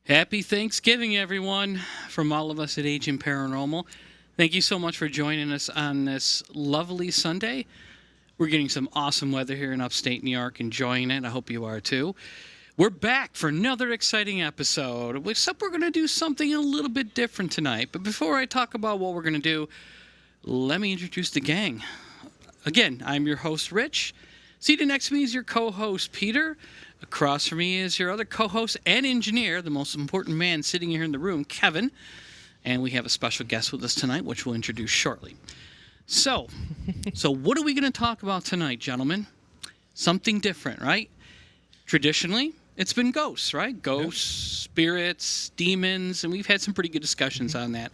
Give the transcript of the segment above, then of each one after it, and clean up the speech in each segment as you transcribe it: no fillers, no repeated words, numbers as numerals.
Happy Thanksgiving, everyone, from all of us at Agent Paranormal. Thank you so much for joining us on this lovely Sunday. We're getting some awesome weather here in upstate New York, enjoying it. I hope you are too. We're back for another exciting episode, except we're going to do something a little bit different tonight. But before I talk about what we're going to do, let me introduce the gang. Again, I'm your host, Rich. Seated next to me is your co-host, Peter. Across from me is your other co-host and engineer, the most important man sitting here in the room, Kevin. And we have a special guest with us tonight, which we'll introduce shortly. So what are we going to talk about tonight, gentlemen? Something different, right? Traditionally, it's been ghosts, right? Ghosts, spirits, demons, and we've had some pretty good discussions on that.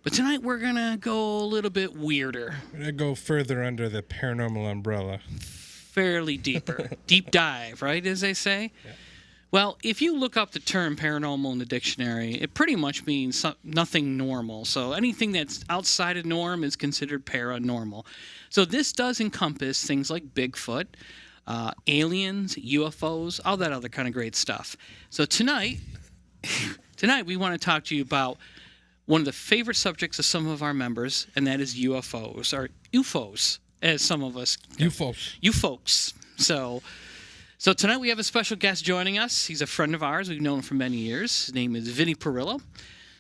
But tonight we're going to go a little bit weirder. We're going to go further under the paranormal umbrella. Fairly deeper. Deep dive, right, as they say? Yeah. Well, if you look up the term paranormal in the dictionary, it pretty much means nothing normal. So anything that's outside of norm is considered paranormal. So this does encompass things like Bigfoot, aliens, UFOs, all that other kind of great stuff. So tonight we want to talk to you about one of the favorite subjects of some of our members, and that is UFOs, or UFOs, as some of us... UFOs. So tonight we have a special guest joining us. He's a friend of ours. We've known him for many years. His name is Vinny Perillo.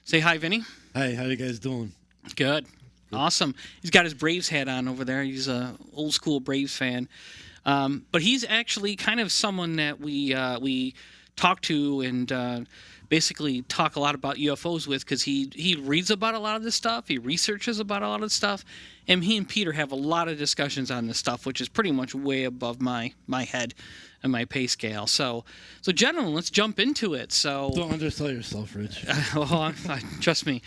Say hi, Vinny. Hi, how you guys doing? Good. Awesome. He's got his Braves hat on over there. He's a old school Braves fan. But he's actually kind of someone that we talk to and basically talk a lot about UFOs with, because he reads about a lot of this stuff. He researches about a lot of this stuff. And he and Peter have a lot of discussions on this stuff, which is pretty much way above my head and my pay scale. So gentlemen, let's jump into it. So don't undersell yourself, Rich. Trust me.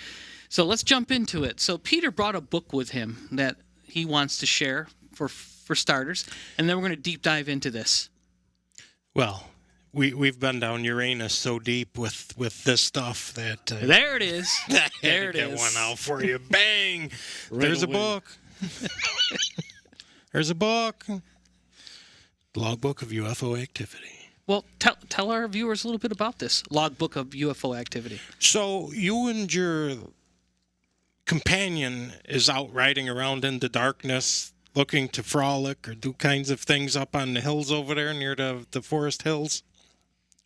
So let's jump into it. So Peter brought a book with him that he wants to share for starters, and then we're going to deep dive into this. Well, we've been down Uranus so deep with this stuff that there it is. There it is. Get one out for you. Bang! Right There's away. a book. There's a book. Logbook of UFO activity. Well, tell our viewers a little bit about this logbook of UFO activity. So you and your companion is out riding around in the darkness, looking to frolic or do kinds of things up on the hills over there near the forest hills,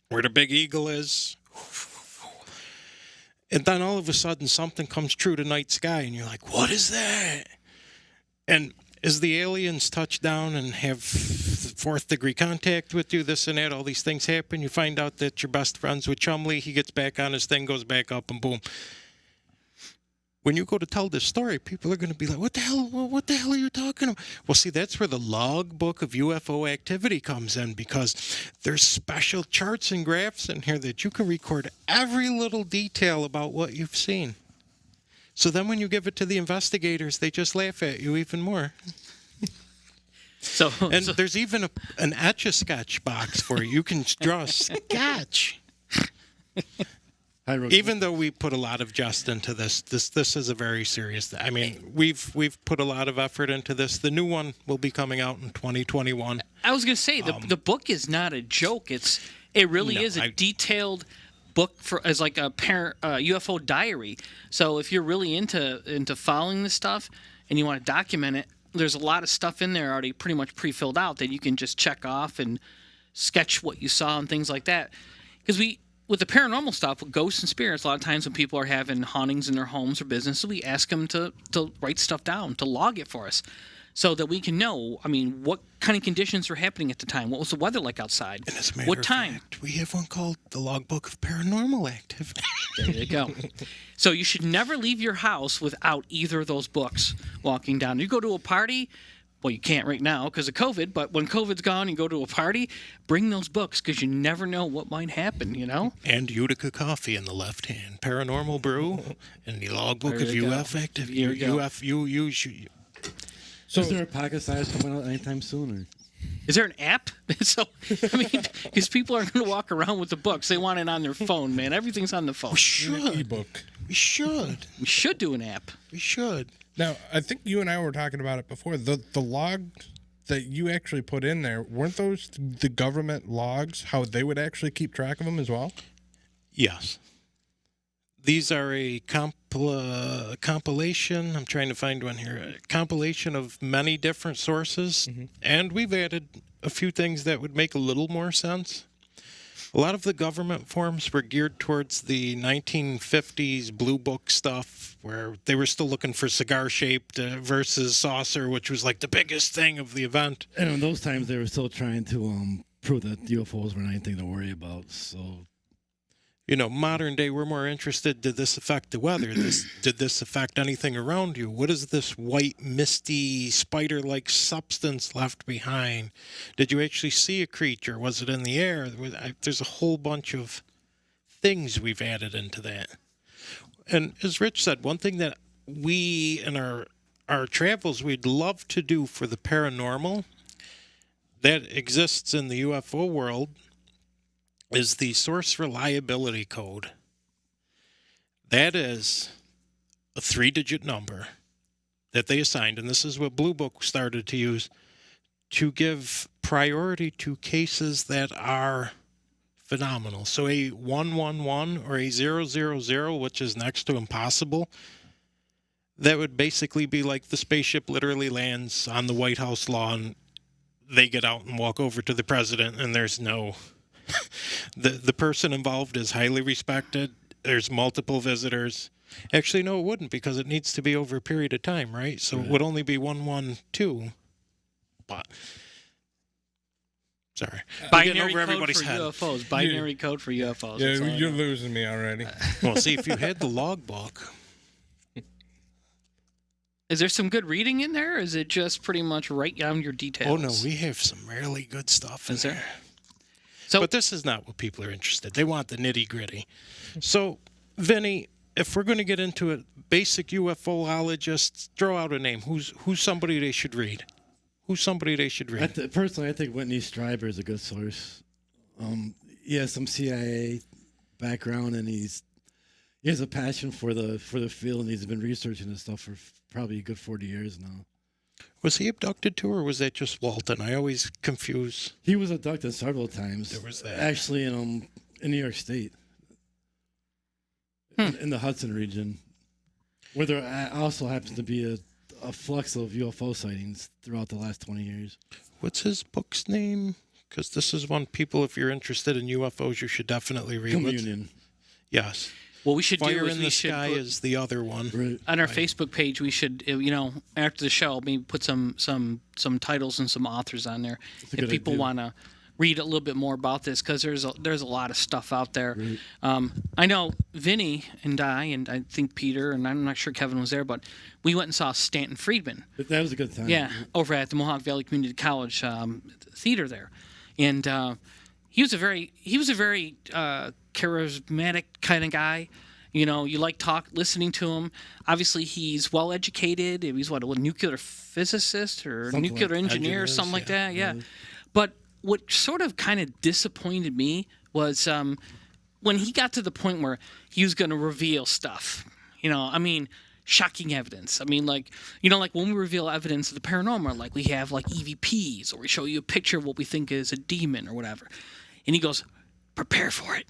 where the big eagle is. And then all of a sudden something comes through the night sky and you're like, what is that? And as the aliens touch down and have fourth degree contact with you, this and that, all these things happen. You find out that you're best friends with Chumley. He gets back on his thing, goes back up, and boom. When you go to tell this story, people are going to be like, what the hell are you talking about? Well, see, that's where the logbook of UFO activity comes in, because there's special charts and graphs in here that you can record every little detail about what you've seen. So then when you give it to the investigators, they just laugh at you even more. And there's even an Etch-a-Sketch box for you. You can draw a sketch. Even though we put a lot of jest into this is a very serious thing. I mean, we've put a lot of effort into this. The new one will be coming out in 2021. I was going to say the book is not a joke. It really is a detailed book as like a UFO diary. So if you're really into following this stuff and you want to document it, there's a lot of stuff in there already pretty much pre-filled out that you can just check off and sketch what you saw and things like that. Because with the paranormal stuff, with ghosts and spirits, a lot of times when people are having hauntings in their homes or businesses, we ask them to write stuff down, to log it for us. so that we can know, I mean, what kind of conditions were happening at the time. What was the weather like outside? And as a matter What of time? fact, we have one called the Logbook of Paranormal Activity. There you go. So you should never leave your house without either of those books walking down. You go to a party, well, you can't right now because of COVID, but when COVID's gone, you go to a party, bring those books because you never know what might happen, you know? And Utica coffee in the left hand. Paranormal brew and the Logbook There of you go. UF Activity. There you go. So is there a pocket size coming out anytime soon? Or? Is there an app? So, I mean, because people aren't going to walk around with the books. They want it on their phone, man. Everything's on the phone. We should. ebook. We should. We should do an app. We should. Now, I think you and I were talking about it before. The logs that you actually put in there, weren't those the government logs, how they would actually keep track of them as well? Yes. These are a compilation. I'm trying to find one here. A compilation of many different sources. Mm-hmm. And we've added a few things that would make a little more sense. A lot of the government forms were geared towards the 1950s Blue Book stuff, where they were still looking for cigar-shaped versus saucer, which was like the biggest thing of the event. And in those times, they were still trying to prove that UFOs weren't anything to worry about. So, You know, modern day, we're more interested, did this affect the weather? Did this affect anything around you? What is this white, misty, spider-like substance left behind? Did you actually see a creature? Was it in the air? There's a whole bunch of things we've added into that. And as Rich said, one thing that we, in our travels, we'd love to do for the paranormal that exists in the UFO world is the source reliability code. That is a 3-digit number that they assigned, and this is what Blue Book started to use to give priority to cases that are phenomenal. So a 111 or a 000, which is next to impossible, that would basically be like the spaceship literally lands on the White House lawn, they get out and walk over to the president, and there's no... The person involved is highly respected. There's multiple visitors. Actually, no, it wouldn't, because it needs to be over a period of time, right? So it would only be 112. But sorry, Binary over code everybody's for head. UFOs. Binary code for UFOs. Yeah, That's all I you're know. losing me already. Well, see, if you had the logbook, Is there some good reading in there, or is it just pretty much write down your details? oh no, we have some really good stuff in Is there? there. So, But this is not what people are interested. They want the nitty gritty. So, Vinny, if we're going to get into it, basic UFOologists, throw out a name. Who's somebody they should read? Who's somebody they should read? personally, I think Whitney Strieber is a good source. He has some CIA background, and he has a passion for the field, and he's been researching this stuff for probably a good 40 years now. Was he abducted too, or was that just Walton? I always confuse. He was abducted several times. There was that. Actually in New York State, in the Hudson region, where there also happens to be a flux of UFO sightings throughout the last 20 years. What's his book's name? Because this is one people, if you're interested in UFOs, you should definitely read. Communion. Yes. what we should do Fire is in we the should Sky put, is the other one. Right. on our Facebook page, we should, after the show, maybe put some titles and some authors on there a if good people idea. want to read a little bit more about this, because there's a lot of stuff out there. Right. I know Vinny and I think Peter, and I'm not sure Kevin was there, but we went and saw Stanton Friedman. That was a good time. Yeah, over at the Mohawk Valley Community College theater there, and he was a very charismatic kind of guy. You like listening to him. Obviously, he's well educated. He's a nuclear physicist or Something nuclear like engineer, engineers, something like yeah. that. Yeah, but what sort of kind of disappointed me was when he got to the point where he was going to reveal stuff. Shocking evidence. like when we reveal evidence of the paranormal, like we have like EVPs, or we show you a picture of what we think is a demon or whatever. And he goes, prepare for it,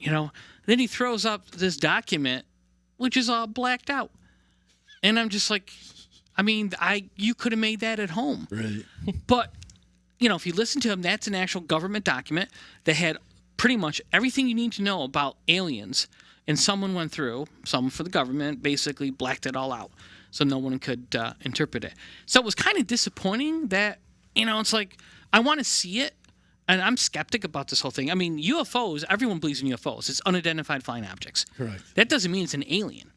Then he throws up this document, which is all blacked out. And I'm just like, you could have made that at home. Right. But, if you listen to him, that's an actual government document that had pretty much everything you need to know about aliens. And someone went through, someone for the government, basically blacked it all out. so no one could interpret it. So it was kind of disappointing that, it's like, I want to see it, and I'm skeptic about this whole thing. I mean, UFOs, everyone believes in UFOs. It's unidentified flying objects. Correct. That doesn't mean it's an alien.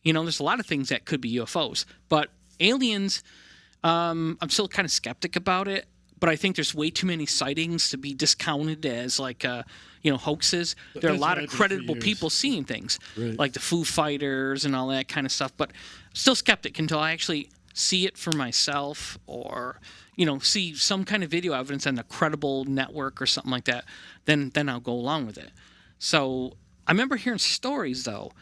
There's a lot of things that could be UFOs, but aliens, I'm still kind of skeptic about it. But I think there's way too many sightings to be discounted as like, hoaxes. There are a lot of credible people seeing things, like the Foo Fighters and all that kind of stuff. But still skeptic until I actually see it for myself, or see some kind of video evidence on a credible network or something like that. Then I'll go along with it. So I remember hearing stories though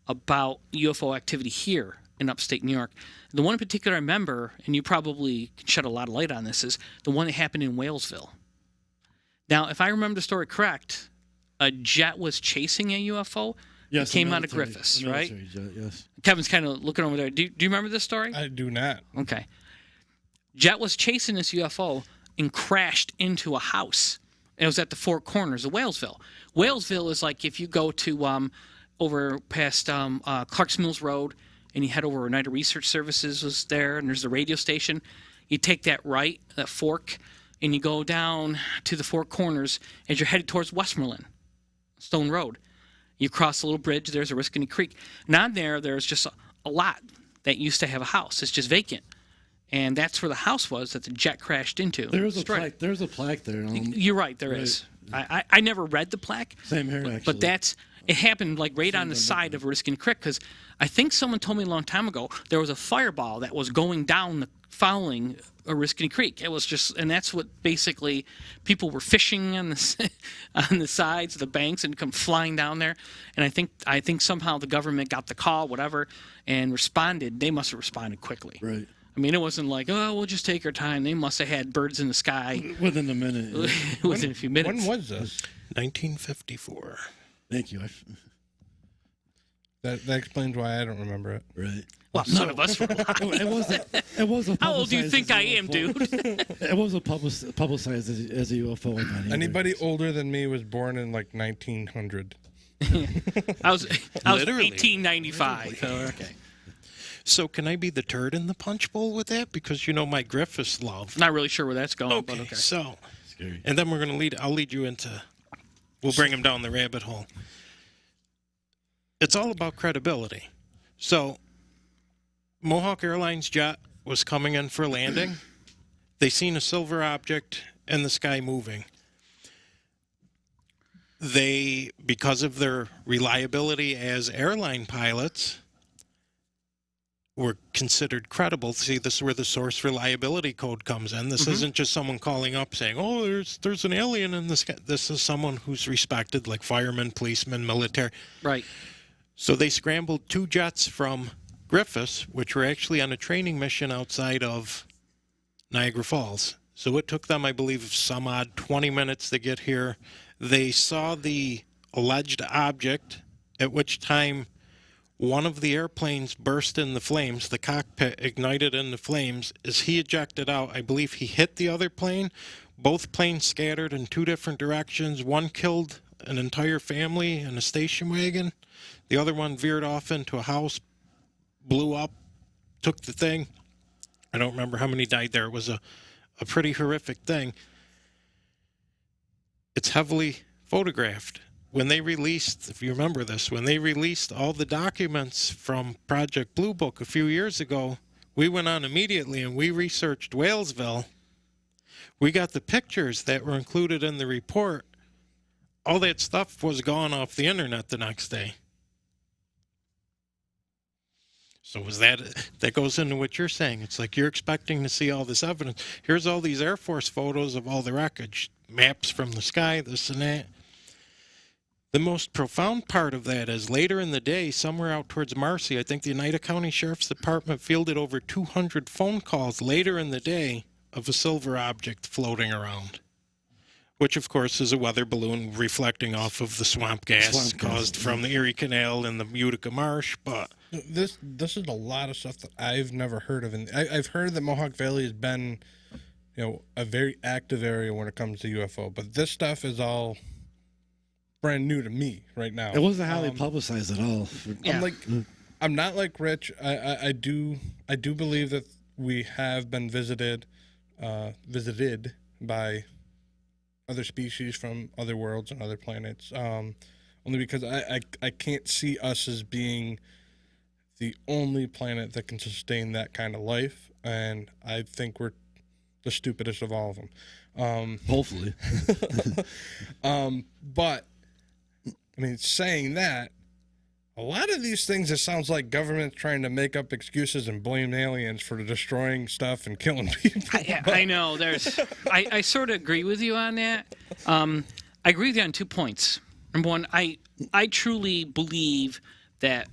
about UFO activity here in upstate New York. The one in particular I remember, and you probably can shed a lot of light on this, is the one that happened in Walesville. Now, if I remember the story correct, a jet was chasing a UFO. Yes, it came out of Griffiths, right? Jet, yes. Kevin's kind of looking over there. Do you remember this story? I do not. Okay. Jet was chasing this UFO and crashed into a house. It was at the Four Corners of Walesville. Walesville is like if you go to over past Clark's Mills Road, and you head over where United Research Services was there, and there's the radio station. You take that right, that fork, and you go down to the Four Corners as you're headed towards Westmoreland, Stone Road. You cross a little bridge, there's a Oriskany Creek. And on there's just a lot that used to have a house. It's just vacant. And that's where the house was that the jet crashed into. There's a plaque. There's a plaque there. You're right, there is. I never read the plaque. Same here, actually. But it happened like right on the side of Oriskany Creek, because I think someone told me a long time ago there was a fireball that was going down following Oriskany Creek. It was just, and that's what basically people were fishing on the sides of the banks and come flying down there. And I think somehow the government got the call, whatever, and responded. They must have responded quickly. Right. I mean, it wasn't like, we'll just take our time. They must have had birds in the sky within a minute. within a few minutes. When was this? 1954. Thank you. That explains why I don't remember it. Right. Well, none of us were alive. It wasn't. How old do you think I am, dude? It wasn't publicized as a UFO event. Anybody older than me was born in like 1900. I was Literally. 1895. Oh, okay. So can I be the turd in the punch bowl with that? Because my Griffiths love. Not really sure where that's going, Okay, but okay. so, Scary. and then we're going to I'll lead you into, we'll bring him down the rabbit hole. It's all about credibility. So, Mohawk Airlines jet was coming in for a landing. They seen a silver object in the sky moving. They, because of their reliability as airline pilots, were considered credible. See, this is where the source reliability code comes in. This isn't just someone calling up saying, there's an alien in the sky. This is someone who's respected, like firemen, policemen, military. Right. So they scrambled 2 jets from Griffiths, which were actually on a training mission outside of Niagara Falls. So it took them, I believe, some odd 20 minutes to get here. They saw the alleged object, at which time one of the airplanes burst in the flames. The cockpit ignited in the flames. As he ejected out, I believe he hit the other plane. Both planes scattered in 2 different directions. One killed an entire family in a station wagon. The other one veered off into a house, blew up, took the thing. I don't remember how many died there. It was a pretty horrific thing. It's heavily photographed. When they released, if you remember this, when they released all the documents from Project Blue Book a few years ago, we went on immediately and we researched Walesville. We got the pictures that were included in the report. All that stuff was gone off the internet the next day. So that goes into what you're saying. It's like you're expecting to see all this evidence. Here's all these Air Force photos of all the wreckage, maps from the sky, this and that. The most profound part of that is later in the day, somewhere out towards Marcy, I think the Oneida County Sheriff's Department fielded over 200 phone calls later in the day of a silver object floating around, which, of course, is a weather balloon reflecting off of the swamp gas caused from the Erie Canal and the Utica Marsh. But this is a lot of stuff that I've never heard of. And I've heard that Mohawk Valley has been, a very active area when it comes to UFO. But this stuff is all brand new to me right now. It wasn't highly publicized at all. Yeah. I'm like, I'm not like Rich. I do believe that we have been visited by other species from other worlds and other planets. Only because I can't see us as being the only planet that can sustain that kind of life, and I think we're the stupidest of all of them. Hopefully. But I mean, saying that, a lot of these things, it sounds like government trying to make up excuses and blame aliens for destroying stuff and killing people. I know. I sort of agree with you on that. I agree with you on 2 points. Number one, I truly believe that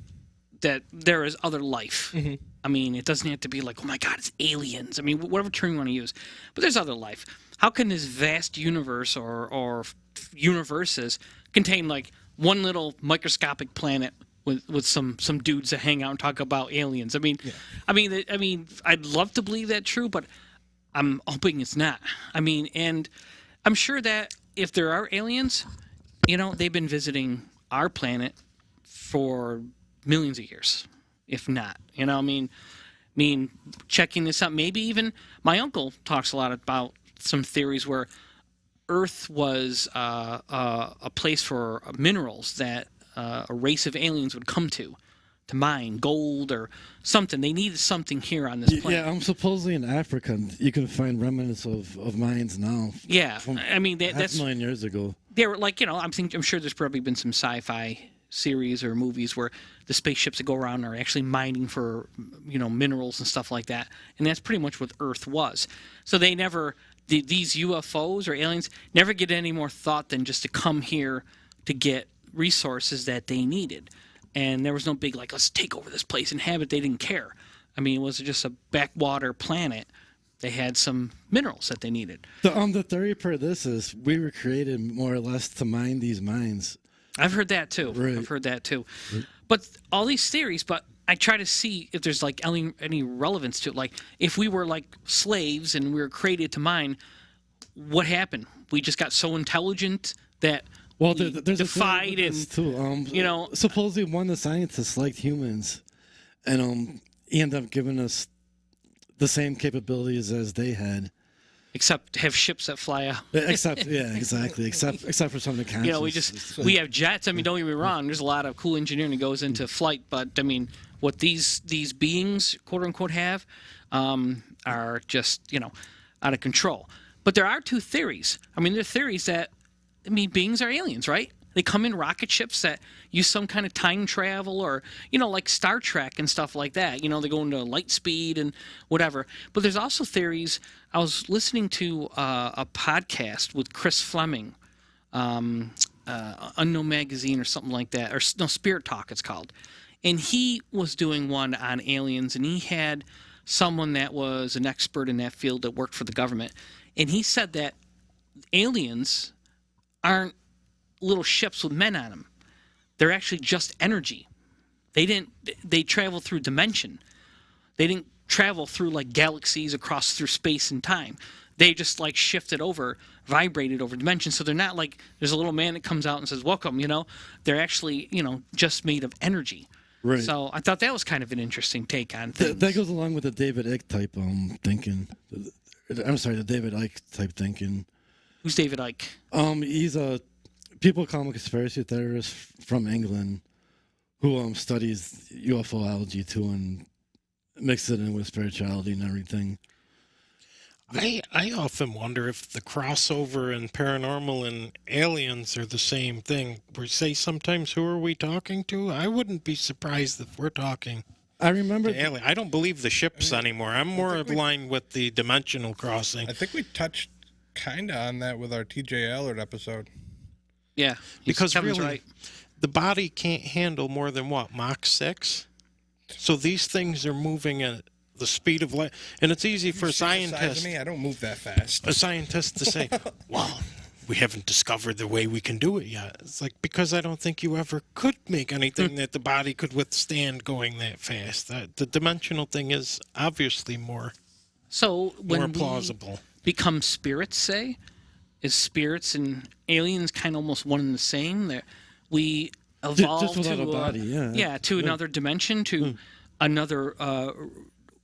there is other life. Mm-hmm. I mean, it doesn't have to be like, oh my God, it's aliens. I mean, whatever term you want to use, but there's other life. How can this vast universe or universes contain like one little microscopic planet with some dudes that hang out and talk about aliens? I mean, yeah. I mean, I'd love to believe that's true, but I'm hoping it's not. I mean, and I'm sure that if there are aliens, they've been visiting our planet for millions of years, if not. I mean, checking this out. Maybe even my uncle talks a lot about some theories where Earth was a place for minerals that a race of aliens would come to mine gold or something. They needed something here on this planet. Yeah, supposedly in Africa, you can find remnants of mines now. Yeah, I mean that's 500,000 years ago. They were like, I'm sure there's probably been some sci-fi series or movies where the spaceships that go around are actually mining for minerals and stuff like that, and that's pretty much what Earth was. So they never these UFOs or aliens never get any more thought than just to come here to get resources that they needed. And there was no big, like, let's take over this place, inhabit. They didn't care. I mean, it was just a backwater planet. They had some minerals that they needed. The theory for this is we were created more or less to mine these mines. I've heard that too. Right. I've heard that too. Right. But all these theories, but I try to see if there's like any relevance to it. Like if we were like slaves and we were created to mine, what happened? We just got so intelligent that there's defied a too. Supposedly one of the scientists liked humans, and he ended up giving us the same capabilities as they had. Except have ships that fly out. Except for some of the conscious. We have jets. I mean, don't get me wrong. There's a lot of cool engineering that goes into flight, but I mean, what these beings, quote unquote, have, are just out of control. But there are 2 theories. I mean, there are theories that beings are aliens, right? They come in rocket ships that use some kind of time travel or, like Star Trek and stuff like that. They go into light speed and whatever. But there's also theories. I was listening to a podcast with Chris Fleming, Unknown Magazine or something like that, or no, Spirit Talk it's called. And he was doing one on aliens, and he had someone that was an expert in that field that worked for the government. And he said that aliens aren't little ships with men on them. They're actually just energy. They travel through dimension. They didn't travel through like galaxies across through space and time. They just like shifted over, vibrated over dimension. So they're not like there's a little man that comes out and says, welcome, They're actually, just made of energy. Right. So I thought that was kind of an interesting take on things. That goes along with the David Icke type thinking. I'm sorry, the David Icke type thinking. Who's David Icke? He's people call him a conspiracy theorist from England who studies UFOlogy too and mixes it in with spirituality and everything. I often wonder if the crossover in paranormal and aliens are the same thing. We say sometimes, who are we talking to? I wouldn't be surprised if we're talking. I remember. I don't believe the ships anymore. I'm more aligned with the dimensional crossing. I think we touched kind of on that with our TJ Allard episode. Yeah, because Kevin's really, right. The body can't handle more than what, Mach 6? So these things are moving at the speed of light, and it's easy for a scientist. I don't move that fast. A scientist to say, "Well, we haven't discovered the way we can do it yet." It's like, because I don't think you ever could make anything that the body could withstand going that fast. The dimensional thing is obviously more plausible. Become spirits, say, is spirits and aliens kind of almost one and the same? That we evolve just without to a body, yeah. to another dimension, to another.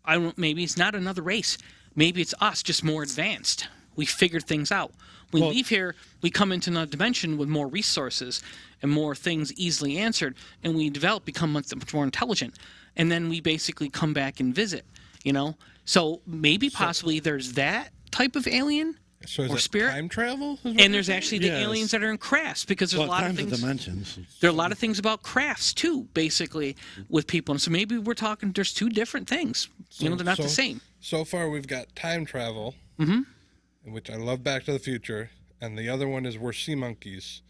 I don't. Maybe it's not another race. Maybe it's us, just more advanced. We figured things out. We leave here, we come into another dimension with more resources and more things easily answered, and we develop, become much more intelligent, and then we basically come back and visit. So maybe possibly there's that type of alien. So is or it spirit, time travel? And there's actually the aliens that are in crafts, because there's a lot of things. Dimensions. There are a lot of things about crafts too, basically, with people. And so maybe we're talking. There's two different things. They're not the same. So far, we've got time travel, which I love. Back to the Future, and the other one is we're sea monkeys.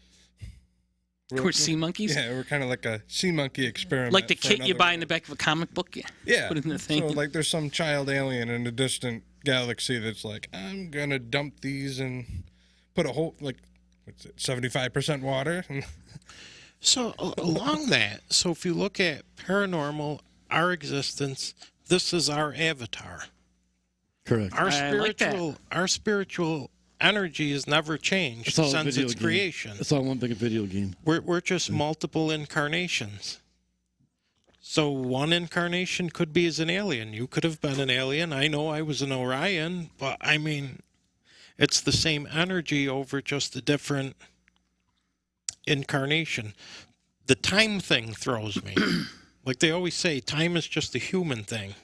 We're sea monkeys. Yeah, we're kind of like a sea monkey experiment. Like the kit you buy in the back of a comic book. Yeah. Put it in the thing. So like, there's some child alien in a distant galaxy that's like, I'm gonna dump these and put a whole 75% water. So along that, so if you look at paranormal, our existence, this is our avatar. Correct. Our spiritual energy has never changed since its creation. It's all one big video game. We're just multiple incarnations. So one incarnation could be as an alien. You could have been an alien. I know I was an Orion, but I mean, it's the same energy over just a different incarnation. The time thing throws me. Like they always say, time is just a human thing.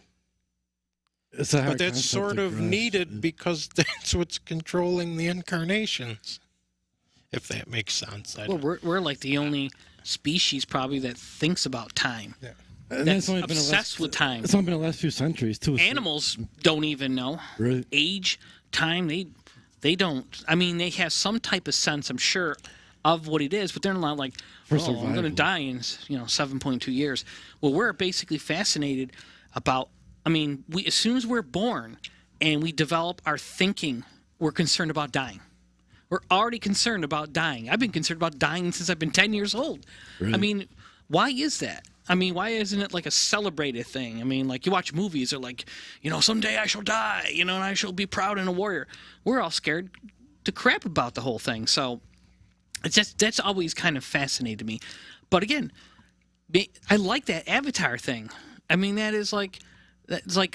But that's sort of needed because that's what's controlling the incarnations. If that makes sense. We're like the only species probably that thinks about time. Yeah. That's obsessed with time. It's only been the last few centuries too. Animals don't even know age, time. They don't. I mean, they have some type of sense, I'm sure, of what it is, but they're not like, I'm going to die in 7.2 years. Well, we're basically fascinated about. I mean, as soon as we're born and we develop our thinking, we're concerned about dying. We're already concerned about dying. I've been concerned about dying since I've been 10 years old. Really? I mean, why is that? I mean, why isn't it like a celebrated thing? I mean, like you watch movies, they're like, someday I shall die, and I shall be proud and a warrior. We're all scared to crap about the whole thing. So that's always kind of fascinated me. But again, I like that Avatar thing. I mean, that's like,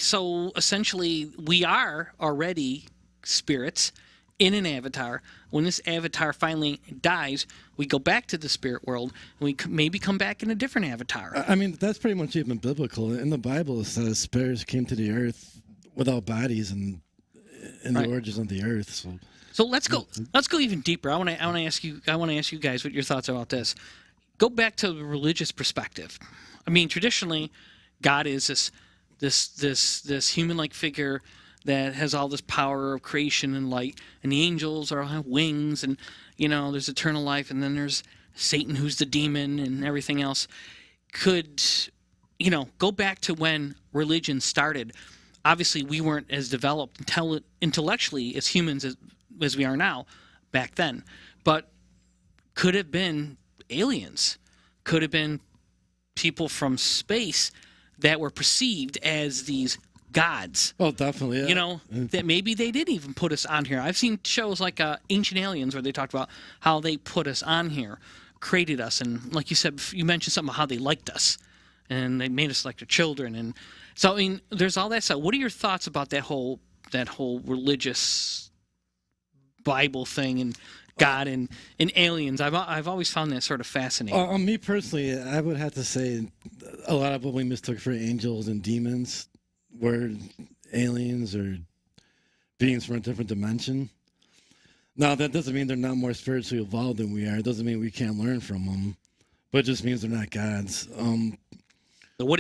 so essentially we are already spirits in an avatar. When this avatar finally dies, we go back to the spirit world, and we maybe come back in a different avatar. I mean, that's pretty much even biblical. In the Bible, it says spirits came to the earth without bodies and in the origins of the earth. So let's go even deeper. I want to ask you guys what your thoughts are about this. Go back to the religious perspective. I mean, traditionally, God is this human-like figure that has all this power of creation and light, and the angels have wings, and there's eternal life, and then there's Satan, who's the demon, and everything else. Could go back to when religion started? Obviously, we weren't as developed intellectually as humans as we are now back then, but could have been aliens, could have been people from space that were perceived as these gods. Oh, definitely. Yeah. That maybe they did even put us on here. I've seen shows like Ancient Aliens where they talked about how they put us on here, created us, and like you said, you mentioned something about how they liked us, and they made us like their children, and so I mean, there's all that stuff. What are your thoughts about that whole religious Bible thing and God and aliens? I've always found that sort of fascinating. Me personally, I would have to say a lot of what we mistook for angels and demons were aliens or beings from a different dimension. Now, that doesn't mean they're not more spiritually evolved than we are. It doesn't mean we can't learn from them, but it just means they're not gods. What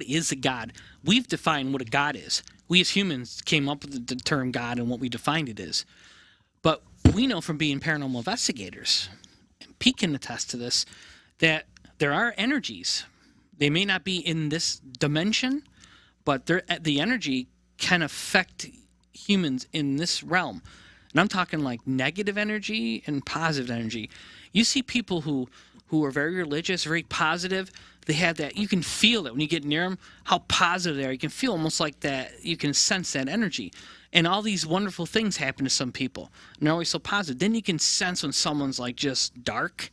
is a god? We've defined what a god is. We as humans came up with the term God and what we defined it as. But we know from being paranormal investigators, and Pete can attest to this, that there are energies. They may not be in this dimension, but the energy can affect humans in this realm. And I'm talking like negative energy and positive energy. You see people who are very religious, very positive. They have that. You can feel it when you get near them, how positive they are. You can feel almost like that. You can sense that energy. And all these wonderful things happen to some people. And they're always so positive. Then you can sense when someone's like just dark.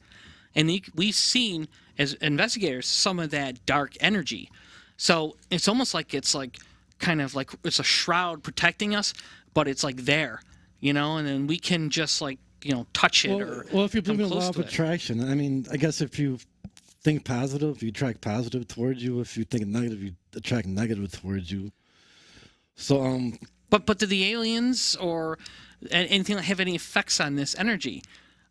And we've seen as investigators, some of that dark energy. So it's almost like it's like kind of like it's a shroud protecting us, but it's like there, you know, and then we can just like, you know, touch it or well, if you come believe in close law of to it. attraction, I mean, I guess if you think positive, you attract positive towards you. If you think negative, you attract negative towards you. So, But do the aliens or anything have any effects on this energy?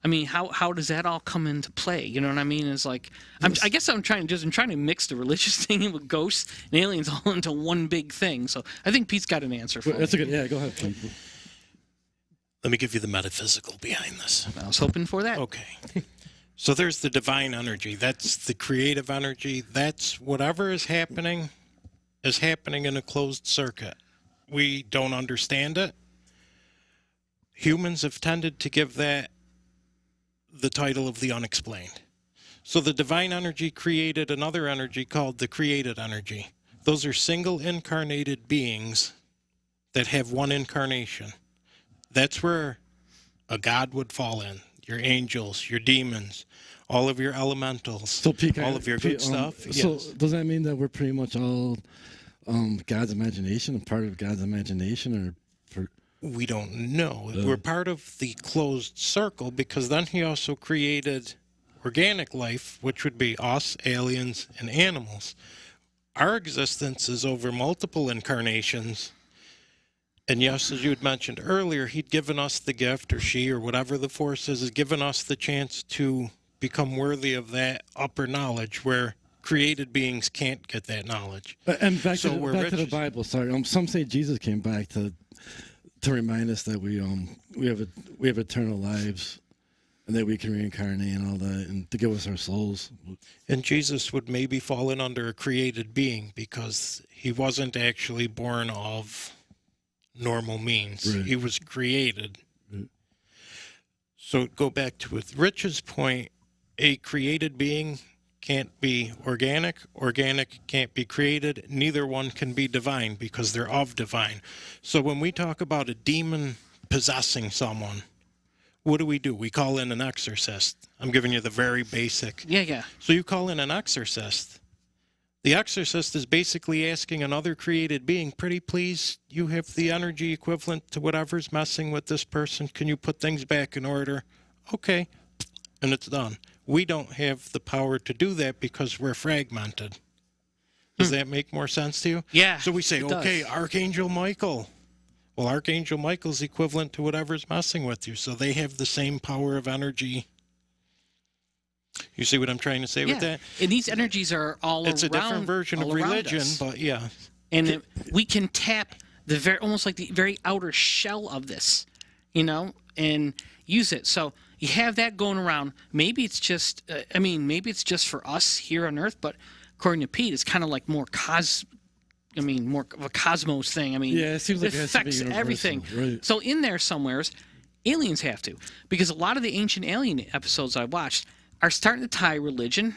I mean, how does that all come into play? You know what I mean? It's like I guess I'm trying to mix the religious thing with ghosts and aliens all into one big thing. So I think Pete's got an answer for that's me. a good. Yeah, go ahead, Pete. Let me give you the metaphysical behind this. I was hoping for that. Okay. So there's the divine energy. That's the creative energy. That's whatever is happening in a closed circuit. We don't understand it. Humans have tended to give that the title of the unexplained. So the divine energy created another energy called the created energy. Those are single incarnated beings that have one incarnation. That's where a god would fall in. Your angels, your demons, all of your elementals, So, Pete, all of your good stuff. So, Yes. does that mean that we're pretty much all God's imagination, a part of God's imagination, or for? We don't know. We're part of the closed circle because then he also created organic life, which would be us, aliens, and animals. Our existence is over multiple incarnations. And yes, as you had mentioned earlier, he'd given us the gift, or she, or whatever the force is, has given us the chance to become worthy of that upper knowledge where created beings can't get that knowledge. And back, So to, we're back to the riches. Bible. Sorry, some say Jesus came back to remind us that we have eternal lives, and that we can reincarnate and all that, and to give us our souls. And Jesus would maybe fall in under a created being because he wasn't actually born of normal means. Right. He was created. Right. So go back to with Rich's point, a created being can't be organic. Organic can't be created. Neither one can be divine because they're of divine. So when we talk about a demon possessing someone, what do? We call in an exorcist. I'm giving you the very basic. Yeah. So you call in an exorcist. The exorcist is basically asking another created being, pretty please, you have the energy equivalent to whatever's messing with this person. Can you put things back in order? Okay. And it's done. We don't have the power to do that because we're fragmented. Does that make more sense to you? Yeah, So we say, it does. okay, Archangel Michael. Well, Archangel Michael's equivalent to whatever's messing with you. So they have the same power of energy. You see what I'm trying to say with that? And these energies are all around. It's a different version of all around religion, us. but yeah. And we can tap the almost like the very outer shell of this, you know, and use it. So you have that going around. Maybe it's just, maybe it's just for us here on Earth, but according to Pete, it's kind of like more more of a cosmos thing. I mean, Yeah, it seems like it has to be affects universal, everything. right. So in there somewheres, aliens have to, because a lot of the ancient alien episodes I watched are starting to tie religion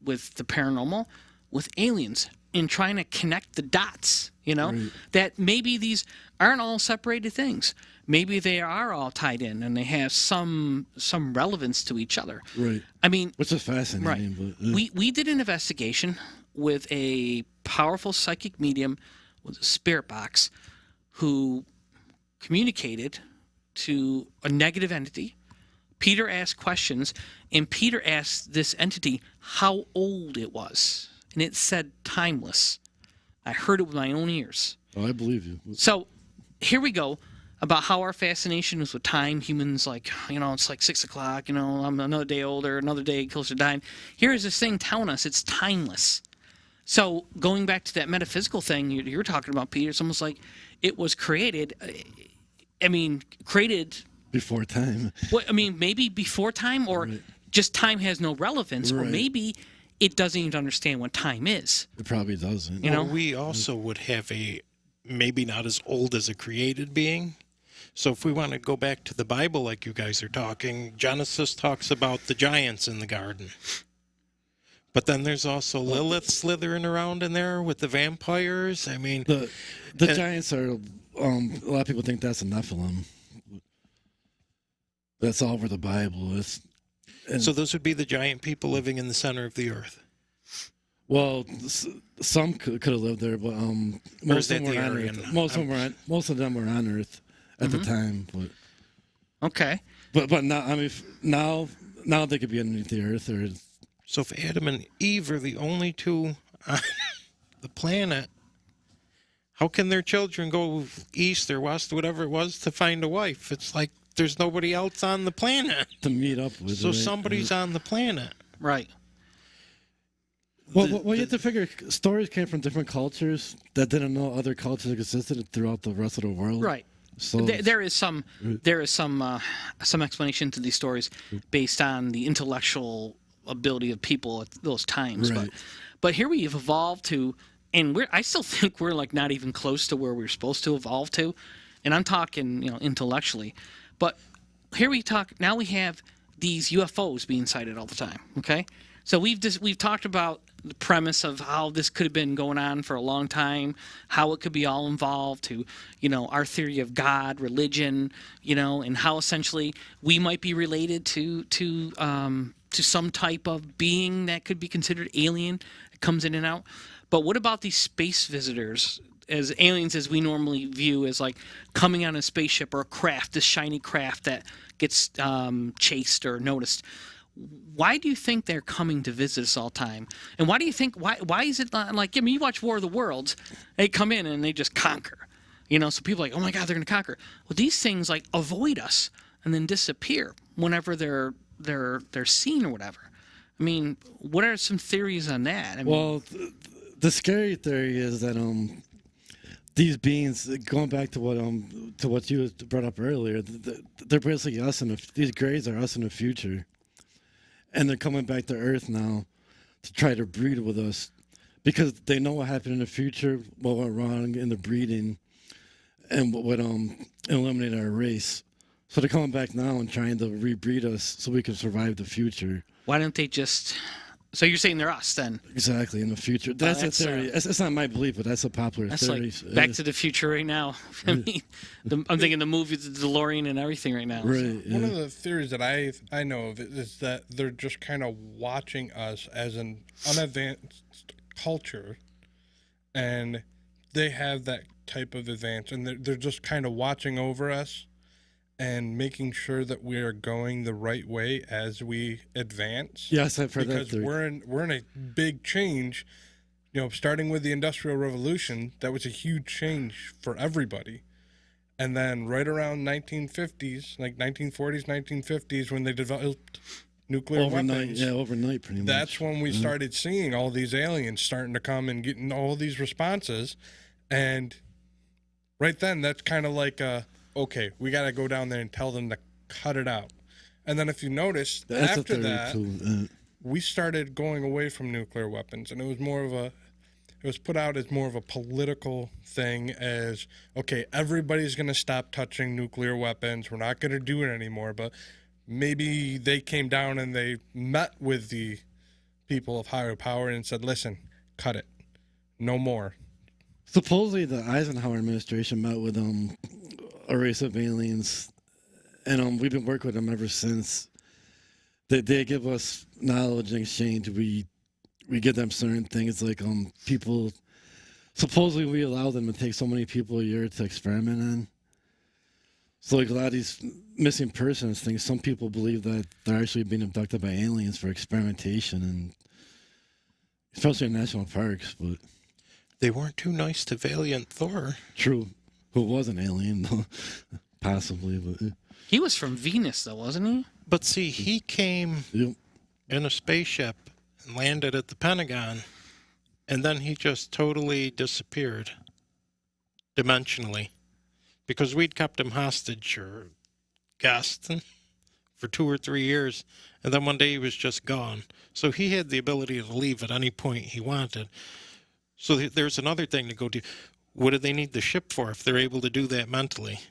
with the paranormal with aliens in trying to connect the dots, you know, that maybe these aren't all separated things. Maybe they are all tied in and they have some relevance to each other. Right. I mean, Which is fascinating. right. But, We did an investigation with a powerful psychic medium with a spirit box who communicated to a negative entity. Peter asked questions, and Peter asked this entity how old it was, and it said timeless. I heard it with my own ears. oh, I believe you. So here we go about how our fascination is with time. Humans, like, you know, it's like 6 o'clock, you know, I'm another day older, another day closer to dying. Here is this thing telling us it's timeless. So going back to that metaphysical thing you're talking about, Peter, it's almost like it was created. Created. Before time. Maybe before time, or just time has no relevance, or Right. maybe it doesn't even understand what time is. It probably doesn't. You know? Well, we also would have maybe not as old as a created being. So if we want to go back to the Bible like you guys are talking, Genesis talks about the giants in the garden. But then there's also Lilith slithering around in there with the vampires. I mean, The giants are. A lot of people think that's a Nephilim. That's all over the Bible. So those would be the giant people living in the center of the earth. Well, some could have lived there, but most of them were on Earth. Most of them were on Earth at the time. But Okay. but now, I mean, now they could be underneath the Earth. Or So if Adam and Eve are the only two on the planet, how can their children go east or west, whatever it was, to find a wife? It's like there's nobody else on the planet. to meet up with. So right? somebody's on the planet. Right. Well, you have to figure stories came from different cultures that didn't know other cultures existed throughout the rest of the world. Right. So There is some explanation to these stories based on the intellectual ability of people at those times. Right. But here we've evolved to, and I still think we're like not even close to where we're supposed to evolve to, and I'm talking intellectually. But here we have these UFOs being sighted all the time. Okay, so we've talked about the premise of how this could have been going on for a long time, how it could be all involved to, our theory of God, religion, and how essentially we might be related to some type of being that could be considered alien. It comes in and out. But what about these space visitors? As aliens as we normally view as like coming on a spaceship or a craft, this shiny craft that gets chased or noticed. Why do you think they're coming to visit us all the time? And why do you think, why is it not like, you watch War of the Worlds, they come in and they just conquer, so people are like, oh my God, they're going to conquer. Well, these things like avoid us and then disappear whenever they're seen or whatever. I mean, what are some theories on that? I mean, well, the scary theory is that these beings, going back to what you brought up earlier, they're basically us, these grays are us in the future. And they're coming back to Earth now to try to breed with us because they know what happened in the future, what went wrong in the breeding, and what would eliminate our race. So they're coming back now and trying to rebreed us so we can survive the future. why don't they just... So you're saying they're us then? Exactly, in the future. That's a theory. It's not my belief, but that's a popular theory. That's like Back to the Future right now. I mean, I'm thinking the movie, the DeLorean and everything right now. Right. One of the theories that I know of is that they're just kind of watching us as an unadvanced culture, and they have that type of advance, and they're just kind of watching over us and making sure that we are going the right way as we advance. Yes, I've heard because that theory. we're in a big change. Starting with the Industrial Revolution, that was a huge change for everybody. And then right around 1950s, like 1940s, 1950s, when they developed nuclear weapons. Yeah, overnight pretty much. That's when we started seeing all these aliens starting to come and getting all these responses. And right then, that's kind of like okay, we got to go down there and tell them to cut it out. And then if you notice, That's after that, we started going away from nuclear weapons. And it was put out as more of a political thing as, okay, everybody's going to stop touching nuclear weapons. We're not going to do it anymore. But maybe they came down and they met with the people of higher power and said, listen, cut it. No more. Supposedly the Eisenhower administration met with a race of aliens, and we've been working with them ever since. They give us knowledge in exchange. We give them certain things like people. Supposedly we allow them to take so many people a year to experiment on. So like a lot of these missing persons things, some people believe that they're actually being abducted by aliens for experimentation, and especially in national parks. But they weren't too nice to Valiant Thor. True. Who was an alien, though, possibly. But he was from Venus, though, wasn't he? But see, he came in a spaceship and landed at the Pentagon, and then he just totally disappeared dimensionally because we'd kept him hostage or guest for 2 or 3 years, and then one day he was just gone. So he had the ability to leave at any point he wanted. So there's another thing to go to. What do they need the ship for if they're able to do that mentally?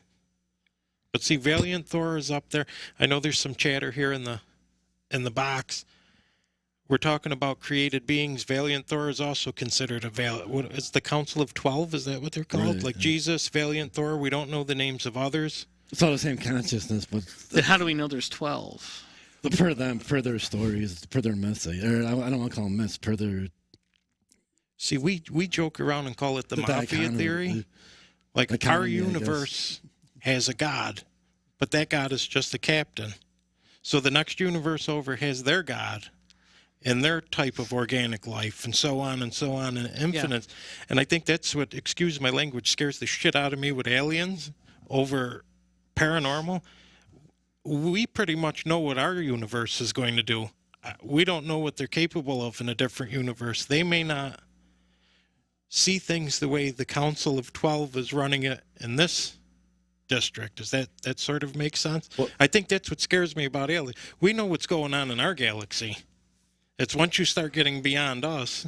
But see, Valiant Thor is up there. I know there's some chatter here in the box. We're talking about created beings. Valiant Thor is also considered it's the Council of 12? Is that what they're called? Right, like Jesus, Valiant Thor. We don't know the names of others. it's all the same consciousness, but Then how do we know there's 12? per them, per their stories, per their myths. Or I don't want to call them myths, per their. See, we joke around and call it the mafia dichotomy, theory. Like our dichotomy, I universe has a god, but that god is just a captain. So the next universe over has their god and their type of organic life, and so on and so on, and infinite. Yeah. And I think that's what, excuse my language, scares the shit out of me with aliens over paranormal. We pretty much know what our universe is going to do. We don't know what they're capable of in a different universe. They may not see things the way the Council of 12 is running it in this district. Does that sort of make sense? Well, I think that's what scares me about aliens. We know what's going on in our galaxy. It's once you start getting beyond us.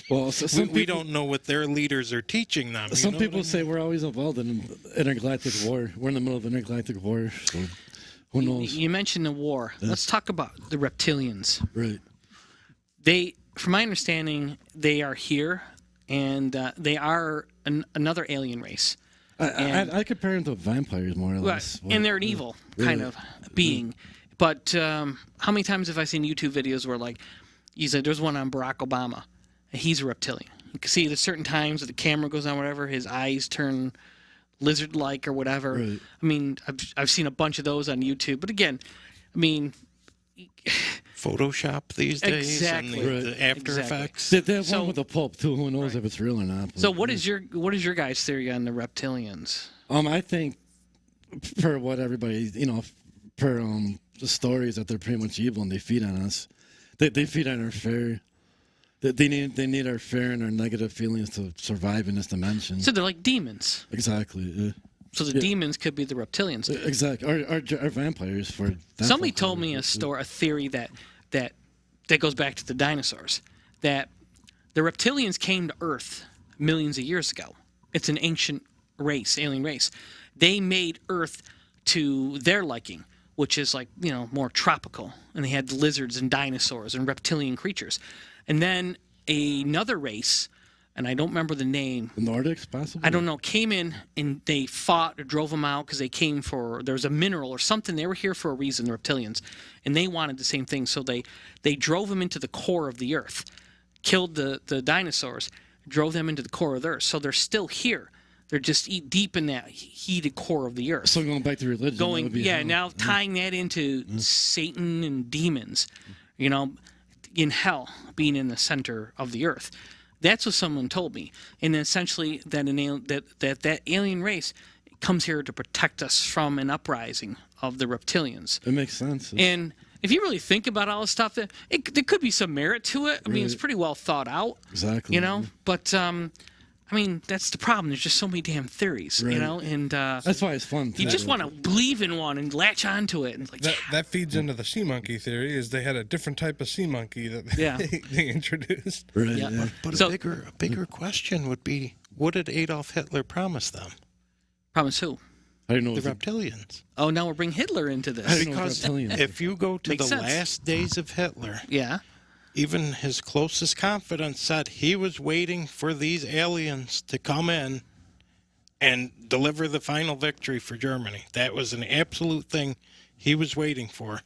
Well, so we don't know what their leaders are teaching them. Some people say we're always involved in intergalactic war. We're in the middle of intergalactic war. So who knows? You mentioned the war. Let's talk about the reptilians. Right. From my understanding, they are here, and they are another alien race. I compare them to vampires more or less. And they're an evil kind of being. But how many times have I seen YouTube videos where, like, you said there's one on Barack Obama, and he's a reptilian. You can see at certain times that the camera goes on, whatever, his eyes turn lizard-like or whatever. Right. I mean, I've seen a bunch of those on YouTube. But again, I mean, Photoshop these days, exactly, and the After Effects. They have one with the Pope too. Who knows if it's real or not? So what is your guys' theory on the reptilians? I think per what everybody per the stories that they're pretty much evil and they feed on us. They feed on our fear. They need our fear and our negative feelings to survive in this dimension. So they're like demons. Exactly. So the demons could be the reptilians. Exactly. Our vampires for that. Somebody told me a theory that goes back to the dinosaurs. That the reptilians came to Earth millions of years ago. It's an ancient race, alien race. They made Earth to their liking, which is like, more tropical. And they had lizards and dinosaurs and reptilian creatures. And then another race, and I don't remember the name. The Nordics, possibly? I don't know. Came in and they fought or drove them out because they came there was a mineral or something. They were here for a reason, the reptilians. And they wanted the same thing. So they drove them into the core of the Earth, killed the dinosaurs, drove them into the core of the Earth. So they're still here. They're just deep in that heated core of the Earth. So going back to religion. Now tying that into Satan and demons, in hell, being in the center of the Earth. That's what someone told me. And essentially that alien race comes here to protect us from an uprising of the reptilians. It makes sense. And if you really think about all this stuff, there could be some merit to it. I mean, it's pretty well thought out. Exactly. But that's the problem. There's just so many damn theories, and that's why it's fun. You just want to believe in one and latch onto it. And that feeds into the sea monkey theory. Is they had a different type of sea monkey that they introduced. Right. Yeah. But a bigger question would be, what did Adolf Hitler promise them? Promise who? I don't know. The reptilians. Oh, now we're bringing Hitler into this. Because if you go to the last days of Hitler, even his closest confidant said he was waiting for these aliens to come in and deliver the final victory for Germany. That was an absolute thing he was waiting for.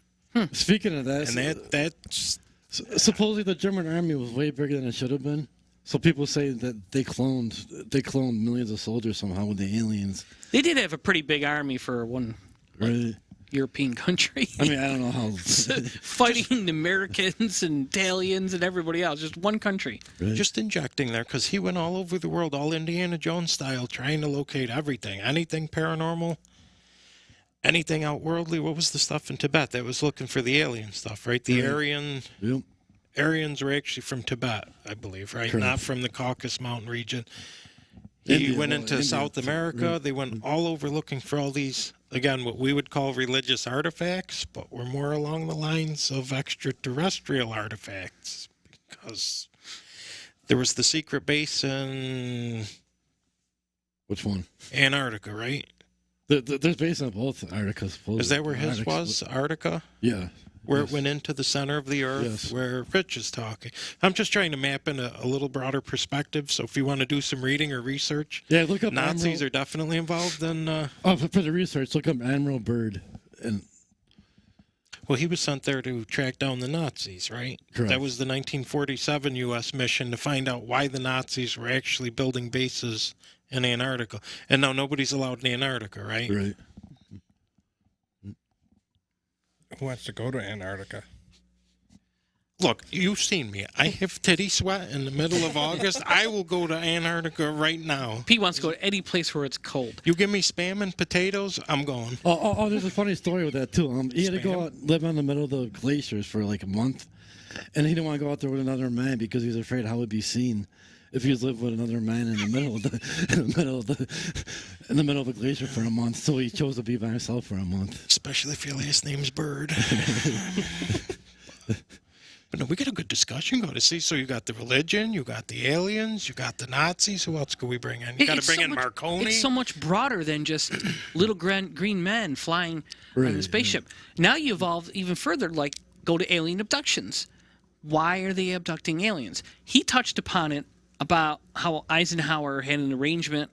Speaking of that, and that's supposedly the German army was way bigger than it should have been. So people say that they cloned millions of soldiers somehow with the aliens. They did have a pretty big army for one. Right. European country. I mean, I don't know how. Fighting the Americans and Italians and everybody else. Just one country. Really? Just injecting there, because he went all over the world, all Indiana Jones style, trying to locate everything. Anything paranormal, anything outworldly. What was the stuff in Tibet that was looking for the alien stuff, right? The Aryans were actually from Tibet, I believe, right? Correct. Not from the Caucasus Mountain region. He went into South America. They went all over looking for all these, again, what we would call religious artifacts, but were more along the lines of extraterrestrial artifacts, because there was the secret base in... Which one? Antarctica, right? There's base in both Antarctica. Is that where his was, Antarctica? Yeah. Where it went into the center of the Earth, where Rich is talking. I'm just trying to map in a little broader perspective, so if you want to do some reading or research, look up Nazis are definitely involved in... for the research, look up Admiral Byrd. Well, he was sent there to track down the Nazis, right? Correct. That was the 1947 U.S. mission to find out why the Nazis were actually building bases in Antarctica. And now nobody's allowed in Antarctica, right? Right. Who wants to go to Antarctica? Look, you've seen me. I have titty sweat in the middle of August. I will go to Antarctica right now. Pete wants to go to any place where it's cold. You give me Spam and potatoes, I'm going. Oh, there's a funny story with that too. He had to go out, live on the middle of the glaciers for like a month, and he didn't want to go out there with another man because he was afraid how he'd be seen if he was living with another man in the middle of the glacier for a month. So he chose to be by himself for a month. Especially if your last name's Bird. But no, we got a good discussion going to see. So you got the religion, you got the aliens, you got the Nazis. Who else could we bring in? You got to bring in Marconi. It's so much broader than just little green men flying on the spaceship. Now you evolve even further, like go to alien abductions. Why are they abducting aliens? He touched upon it about how Eisenhower had an arrangement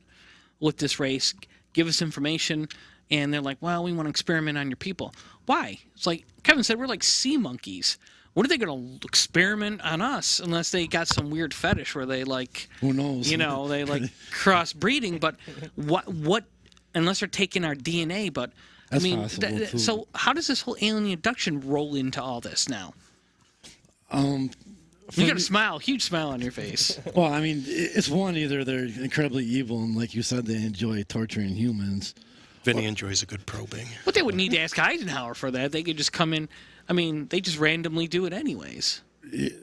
with this race, give us information, and they're like, well, we want to experiment on your people. Why? It's like Kevin said, we're like sea monkeys. What are they going to experiment on us unless they got some weird fetish where they like, who knows? You know, they like crossbreeding. But what? Unless they're taking our DNA. But That's I mean, possible, too. so how does this whole alien abduction roll into all this now? You got a smile, huge smile on your face. Well, I mean, it's one, either they're incredibly evil and, like you said, they enjoy torturing humans. Vinny enjoys a good probing. But they wouldn't need to ask Eisenhower for that. They could just come in. I mean, they just randomly do it anyways.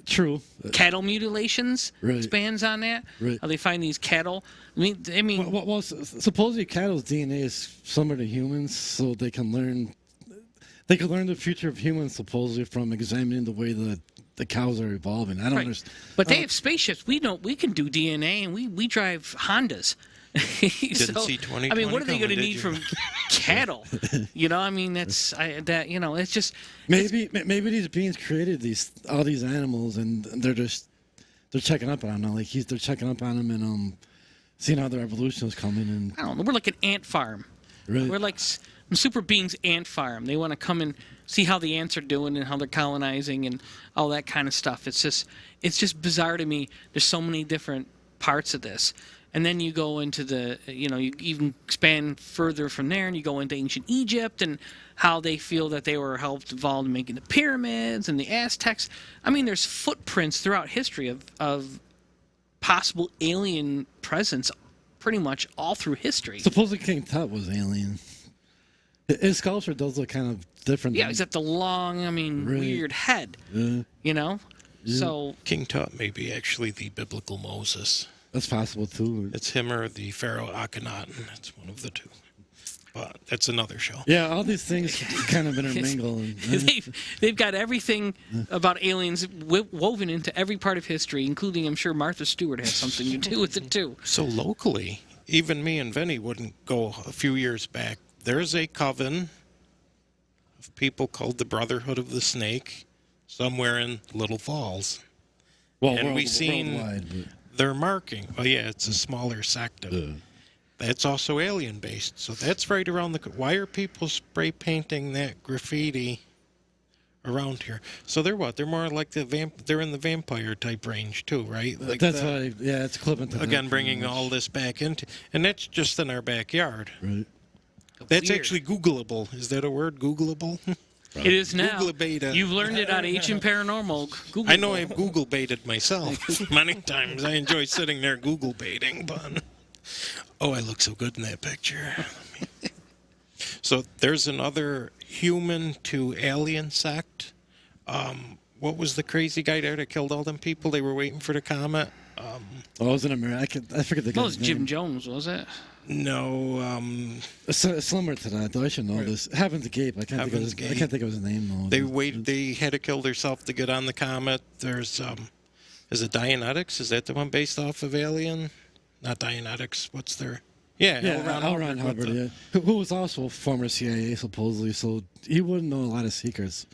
True. Cattle mutilations expands on that. Right. How they find these cattle. I mean. Well, supposedly cattle's DNA is similar to humans, so they can learn. They can learn the future of humans supposedly from examining the way that the cows are evolving. I don't understand. But they have spaceships. We can do DNA, and we drive Hondas. Didn't see 20. I mean, what are they going to coming, need did from cattle? You know, I mean, it's just maybe these beings created all these animals, and they're checking up on them. Like they're checking up on them and seeing how their evolution is coming. And I don't know. We're like an ant farm. Right. We're like super beings ant farm. They want to come and see how the ants are doing and how they're colonizing and all that kind of stuff. It's just bizarre to me. There's so many different parts of this. And then you go into you even expand further from there, and you go into ancient Egypt and how they feel that they were helped involved in making the pyramids and the Aztecs. I mean, there's footprints throughout history of possible alien presence pretty much all through history. Supposedly King Tut was alien. His sculpture does look kind of different. Yeah, he's got the long, weird head. You know? Yeah. So King Tut may be actually the biblical Moses. That's possible, too. It's him or the Pharaoh Akhenaten. It's one of the two. But that's another show. Yeah, all these things kind of intermingle. they've got everything about aliens woven into every part of history, including, I'm sure, Martha Stewart has something to do with it, too. So locally, even me and Vinny wouldn't go a few years back. There's a coven of people called the Brotherhood of the Snake somewhere in Little Falls. Well, and we've seen worldwide, their marking. Oh, yeah, it's a smaller sector. That's also alien-based. So that's right around the... Why are people spray painting that graffiti around here? So they're what? They're more like they're in the vampire type range, too, right? Like that's why, yeah, it's equivalent to again, bringing all this back into... And that's just in our backyard. Right. That's Weird. actually Googleable. Is that a word, Googleable? It is now. Google beta. You've learned it on Ancient Paranormal. Google I know I've Google baited myself many times. I enjoy sitting there Google baiting, but oh, I look so good in that picture. So there's another human to alien sect. What was the crazy guy there that killed all them people? They were waiting for the comet. Oh, it was in America. I forget the Well, it guy's was Jim name. Jones, was it? No, It's similar to that, though. I should know this. Heaven's Gate. I can't think of his name, though. they had to kill themselves to get on the comet. There's is it Dianetics? Is that the one based off of Alien? Not Dianetics. What's their... Yeah, L. Ron Hubbard, yeah. Who was also a former CIA, supposedly, so he wouldn't know a lot of secrets.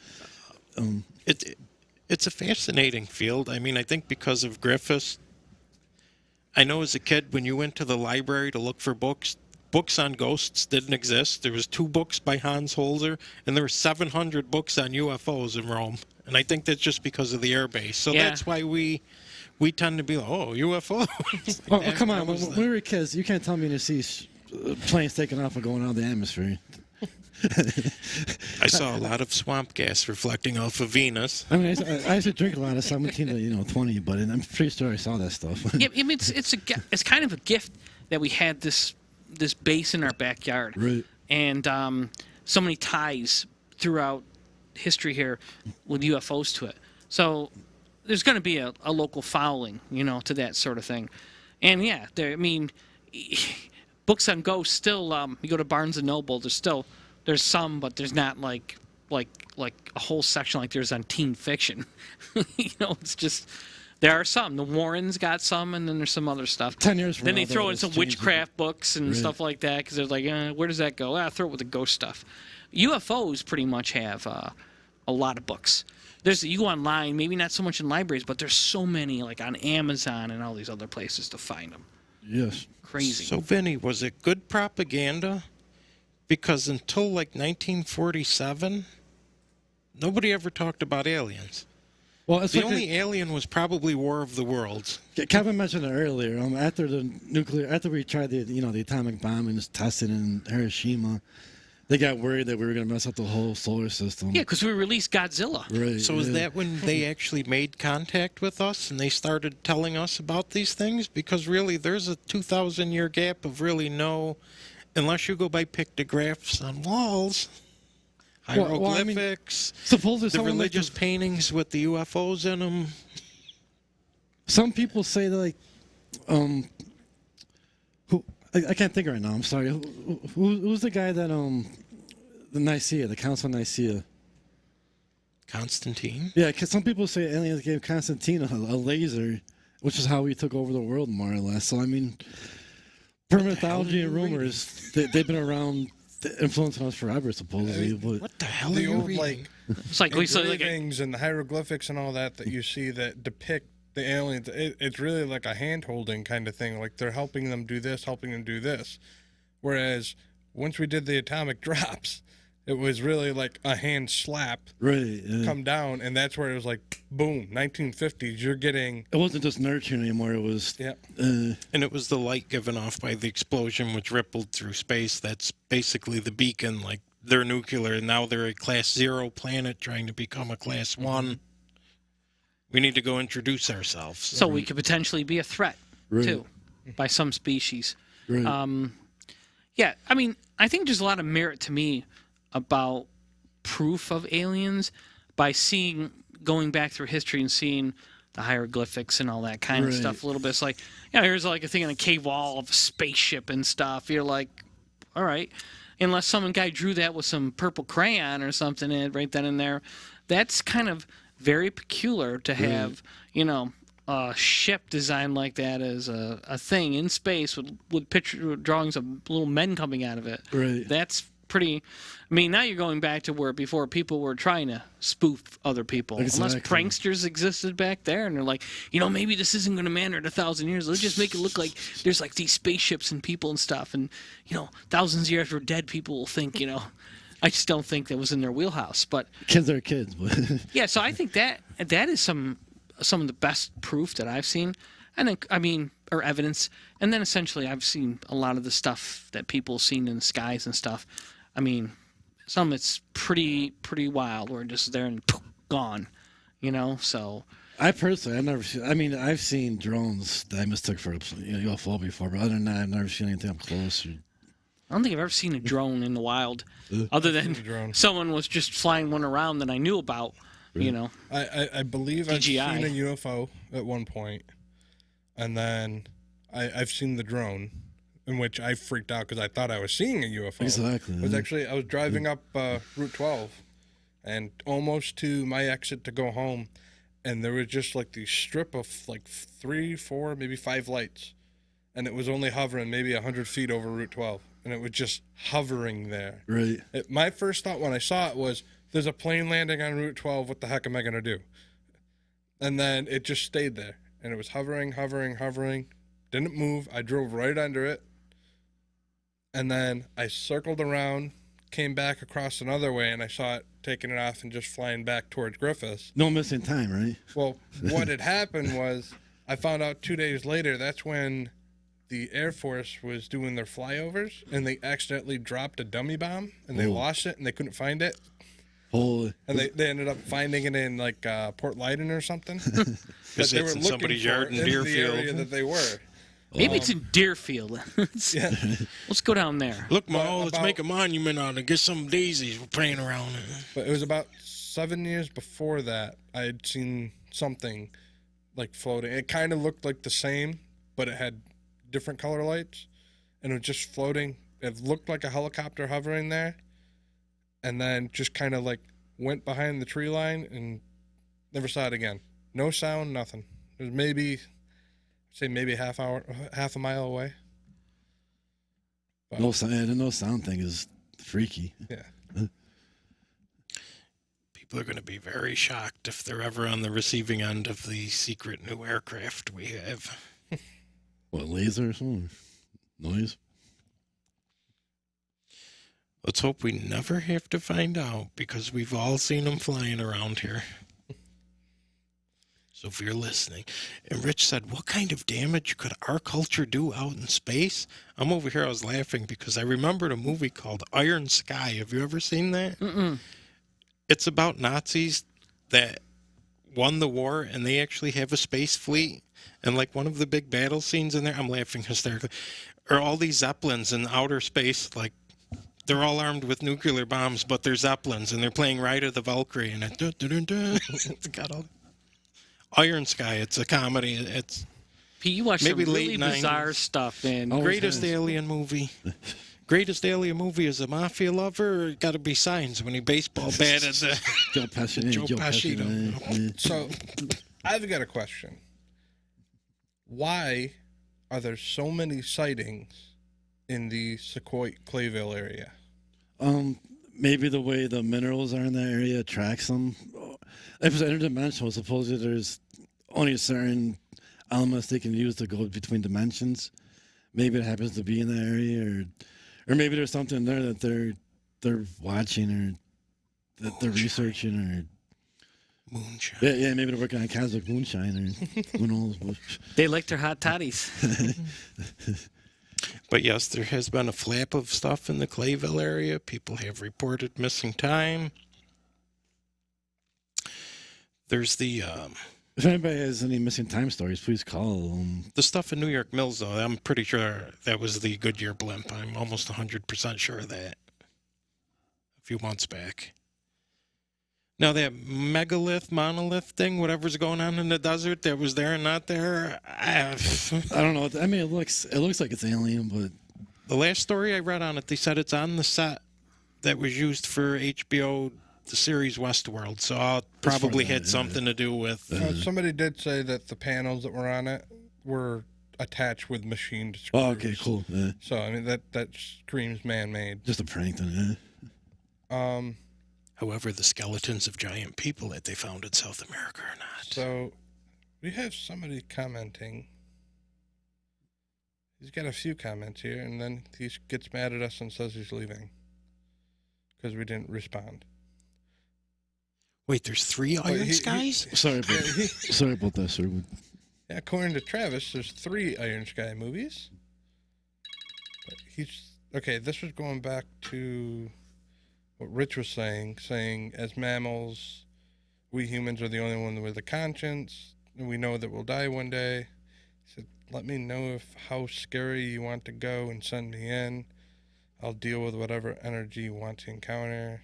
It's a fascinating field. I mean, I think because of Griffiths, I know as a kid, when you went to the library to look for books, books on ghosts didn't exist. There was 2 books by Hans Holzer, and there were 700 books on UFOs in Rome. And I think that's just because of the air base. So Yeah. that's why we tend to be like, oh, UFOs. Oh, come on. When we were kids, you can't tell me to see planes taking off and going out of the atmosphere. I saw a lot of swamp gas reflecting off of Venus. I mean, I used to drink a lot of 17 to 20, but I'm pretty sure I saw that stuff. Yeah, I mean, it's kind of a gift that we had this base in our backyard, Right. and so many ties throughout history here with UFOs to it. So there's going to be a local following, to that sort of thing. And yeah, I mean, books on ghosts still. You go to Barnes and Noble, there's some, but there's not like a whole section like there's on teen fiction. It's just. There are some. The Warrens got some, and then there's some other stuff. 10 years from then now, they throw in it's some changed. witchcraft books and Right. stuff like that because they're like, where does that go? Throw it with the ghost stuff. UFOs pretty much have a lot of books. You go online, maybe not so much in libraries, but there's so many like on Amazon and all these other places to find them. Yes. Crazy. So, Vinny, was it good propaganda? Because until like 1947, nobody ever talked about aliens. Well, it's The like only alien was probably War of the Worlds. Kevin mentioned it earlier. After we tried the atomic bomb and just tested in Hiroshima, they got worried that we were going to mess up the whole solar system. Yeah, because we released Godzilla. Right. So is that when they actually made contact with us and they started telling us about these things? Because really, there's a 2,000-year gap of really unless you go by pictographs on walls, hieroglyphics, supposedly the someone religious paintings with the UFOs in them? Some people say that, I can't think right now. I'm sorry. Who's the guy that the Council of Nicaea? Constantine? Yeah, because some people say aliens gave Constantine a laser, which is how we took over the world, more or less. So I mean, mythology and rumors they've been around, influencing us forever, supposedly. But What the hell are The you old reading? It's like we saw like engravings and the hieroglyphics and all that you see that depict the aliens. It's really like a hand-holding kind of thing. Like they're helping them do this, helping them do this. Whereas once we did the atomic drops, it was really like a hand slap right, come down, and that's where it was like, boom, 1950s. You're getting. it wasn't just nurturing anymore. It was Yeah. And it was the light given off by the explosion, which rippled through space. That's basically the beacon. Like they're nuclear, and now they're a Class 0 planet trying to become a Class 1. We need to go introduce ourselves. so we could potentially be a threat Right. too by some species. right. Yeah, I mean, I think there's a lot of merit to me about proof of aliens by going back through history and seeing the hieroglyphics and all that kind of Right. stuff a little bit. It's like, here's like a thing on a cave wall of a spaceship and stuff. You're like, all right. Unless some guy drew that with some purple crayon or something right then and there. That's kind of very peculiar to have, a ship designed like that as a thing in space with drawings of little men coming out of it. Right. That's pretty. I mean, now you're going back to where before people were trying to spoof other people. Unless Exactly. pranksters existed back there, and they're like, maybe this isn't going to matter in 1,000 years. Let's just make it look like there's like these spaceships and people and stuff, and thousands of years after dead, people will think, I just don't think that was in their wheelhouse. But Kids are kids, but yeah, so I think that is some of the best proof that I've seen, or evidence. And then essentially, I've seen a lot of the stuff that people seen in the skies and stuff. I mean, some it's pretty wild, where just there and poof, gone, So I personally, I've never seen. I mean, I've seen drones that I mistook for UFO before, but other than that, I've never seen anything up close. I don't think I've ever seen a drone in the wild, other than drone. someone was just flying one around that I knew about. I believe I've DJI. seen a UFO at one point, and then I've seen the drone, in which I freaked out because I thought I was seeing a UFO. Exactly. It was actually, I was driving up Route 12, and almost to my exit to go home, and there was just like these strip of like 3, 4, maybe 5 lights, and it was only hovering maybe 100 feet over Route 12, and it was just hovering there. Right. My first thought when I saw it was, there's a plane landing on Route 12, what the heck am I going to do? And then it just stayed there, and it was hovering, didn't move. I drove right under it, And then I circled around, came back across another way, and I saw it taking it off and just flying back towards Griffiths. No missing time, right? Well, what had happened was I found out 2 days later that's when the Air Force was doing their flyovers, and they accidentally dropped a dummy bomb, and they lost it, and they couldn't find it. Holy. And they ended up finding it in, like, Port Leyden or something. That It's they were in looking somebody's for yard in the Deerfield. area that they were. Maybe it's in Deerfield. Yeah. Let's go down there. Look, Ma, let's about- make a monument out and get some daisies. We're playing around. But it was about 7 years before that I had seen something like floating. It kind of looked like the same, but it had different color lights, and it was just floating. It looked like a helicopter hovering there, and then just kind of like went behind the tree line and never saw it again. No sound, nothing. It was maybe half a mile away. But, No sound. The no sound thing is freaky. yeah. People are going to be very shocked if they're ever on the receiving end of the secret new aircraft we have. What, laser or something? Noise? Let's hope we never have to find out, because we've all seen them flying around here. So if you're listening, and Rich said, what kind of damage could our culture do out in space? I'm over here, I was laughing because I remembered a movie called Iron Sky. Have you ever seen that? Mm-mm. It's about Nazis that won the war, and they actually have a space fleet. And like one of the big battle scenes in there, I'm laughing hysterically, are all these Zeppelins in outer space, like they're all armed with nuclear bombs, but they're Zeppelins, and they're playing Ride of the Valkyrie, and it's got all Iron Sky. It's a comedy. It's Pete, you watch Maybe some really late 90s. bizarre stuff, and Oh, greatest has. alien movie. Greatest alien movie as a mafia lover. Got to be Signs when he baseball batted Joe Pesci. Joe Pesci. So I've got a question. Why are there so many sightings in the Sequoia Clayville area? Maybe the way the minerals are in that area attracts them. If it's interdimensional, supposedly there's only certain elements they can use to go between dimensions. Maybe it happens to be in that area, or maybe there's something there that they're watching or that they're researching, or Moonshine. yeah, maybe they're working on cosmic moonshine, or who knows. they like their hot toddies. But yes, there has been a flap of stuff in the Clayville area. People have reported missing time. There's the If anybody has any missing time stories, please call. stuff in New York Mills, though. I'm pretty sure that was the Goodyear blimp. I'm almost 100% sure of that. A few months back. Now that monolith thing, whatever's going on in the desert that was there and not there, I don't know. I mean, it looks like it's alien, but the last story I read on it, they said it's on the set that was used for HBO, the series Westworld. So it probably had something to do with. Somebody did say that the panels that were on it were attached with machined screws. oh, okay, cool. Yeah. So I mean that screams man-made. Just a prank, then. Yeah. However, the skeletons of giant people that they found in South America are not. So we have somebody commenting. He's got a few comments here, and then he gets mad at us and says he's leaving because we didn't respond. Wait, there's 3 Iron Skies? Sorry about Yeah, sorry about that, sir. Yeah, according to Travis, there's 3 Iron Sky movies. But he's okay. This was going back to what Rich was saying as mammals, we humans are the only ones with a conscience, and we know that we'll die one day. He said, let me know how scary you want to go and send me in. I'll deal with whatever energy you want to encounter.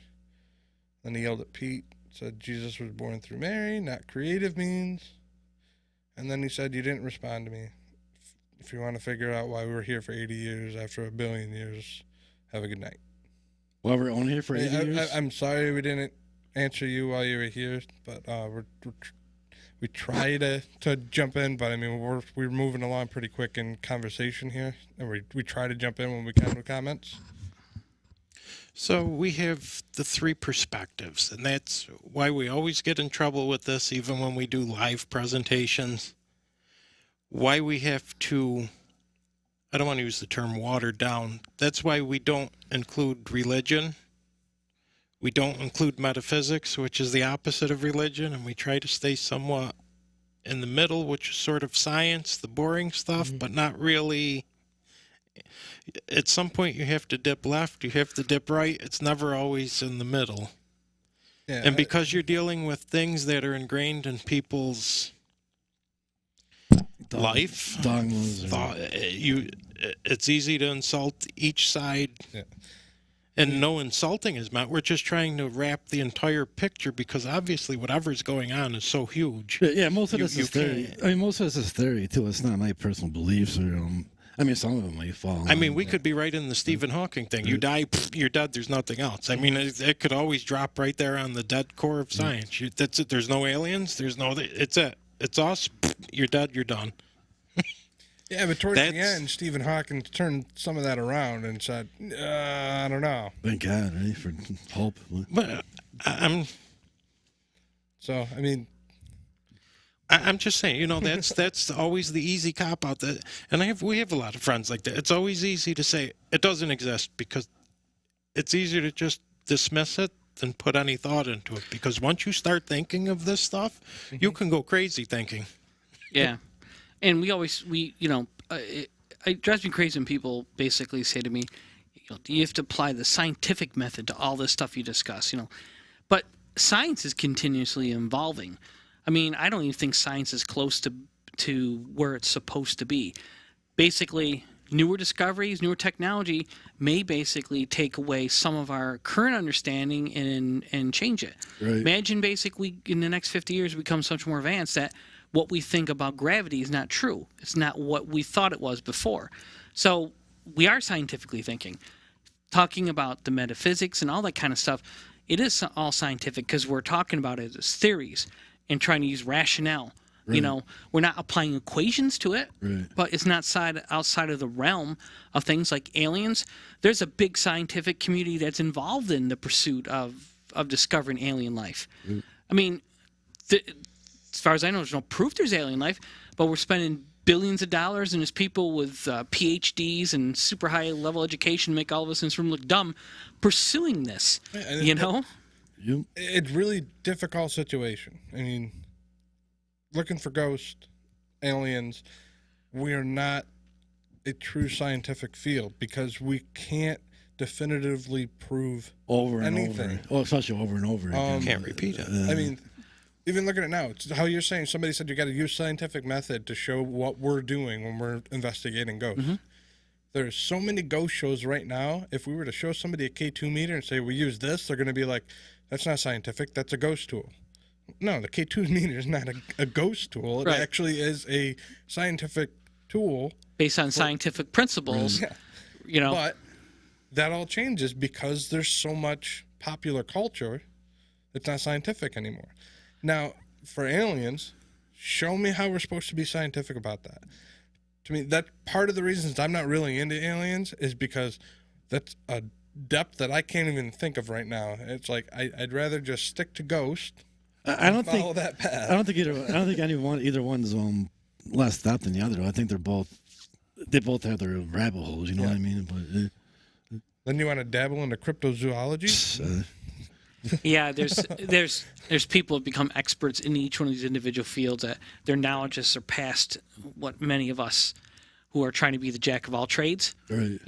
Then he yelled at Pete, said Jesus was born through Mary, not creative means. And then he said, you didn't respond to me. If you want to figure out why we were here for 80 years after 1 billion years, have a good night. Well, we're on here for 80 years. I'm sorry we didn't answer you while you were here, but we try to jump in, but I mean we're moving along pretty quick in conversation here, and we try to jump in when we can with comments. So we have the 3 perspectives, and that's why we always get in trouble with this, even when we do live presentations. Why we have to I don't want to use the term watered down. That's why we don't include religion. We don't include metaphysics, which is the opposite of religion, and we try to stay somewhat in the middle, which is sort of science, the boring stuff, but not really. At some point, you have to dip left, you have to dip right. It's never always in the middle. Yeah, And because you're dealing with things that are ingrained in people's life, dogmas, thought, it's easy to insult each side. Yeah. And no insulting is meant. We're just trying to wrap the entire picture because obviously whatever's going on is so huge. Yeah, most of this You is theory. can't- I mean, most of this is theory too. It's not my personal beliefs or. I mean, some of them might fall. I mean, we could be right in the Stephen Hawking thing. You die, you're dead. There's nothing else. I mean, it could always drop right there on the dead core of science. That's it. There's no aliens. There's no. It's it. It's us. You're dead. You're done. Yeah, but towards the That's- end, Stephen Hawking turned some of that around and said, I don't know. Thank God, right? For hope. But I'm So, I mean, just saying, you know, that's always the easy cop out. That, and we have a lot of friends like that. It's always easy to say it doesn't exist because it's easier to just dismiss it than put any thought into it. Because once you start thinking of this stuff, you can go crazy thinking. Yeah, and it drives me crazy when people basically say to me, you have to apply the scientific method to all this stuff you discuss, But science is continuously evolving. I mean, I don't even think science is close to where it's supposed to be. Basically, newer discoveries, newer technology may basically take away some of our current understanding and change it. Right. Imagine basically in the next 50 years we become so much more advanced that what we think about gravity is not true. It's not what we thought it was before. So we are scientifically thinking. Talking about the metaphysics and all that kind of stuff, it is all scientific because we're talking about it as theories and trying to use rationale. Right. We're not applying equations to it, Right. but it's not outside of the realm of things like aliens. There's a big scientific community that's involved in the pursuit of discovering alien life. Right. I mean, as far as I know, there's no proof there's alien life, but we're spending billions of dollars, and there's people with PhDs and super high level education make all of us in this room look dumb pursuing this. Yeah, You. it's really difficult situation. I mean, looking for ghosts, aliens, we are not a true scientific field because we can't definitively prove Over and anything. over. Oh, especially over and over again. Can't repeat it. I mean, even looking at it now, it's how you're saying somebody said you got to use scientific method to show what we're doing when we're investigating ghosts. Mm-hmm. There's so many ghost shows right now. If we were to show somebody a K2 meter and say we use this, they're going to be like, that's not scientific. That's a ghost tool. No, the K2 meter is not a ghost tool. It Right. actually is a scientific tool. Based on scientific principles, Yeah. But that all changes because there's so much popular culture. It's not scientific anymore. Now, for aliens, show me how we're supposed to be scientific about that. To me, that part of the reasons I'm not really into aliens is because that's a depth that I can't even think of right now. It's like I'd rather just stick to ghost. I don't Follow think that path. I don't think either one's less depth than the other. I think they both have their rabbit holes. You know what I mean? But Then you want to dabble into cryptozoology? yeah, there's people who become experts in each one of these individual fields that their knowledge has surpassed what many of us who are trying to be the jack of all trades. Right.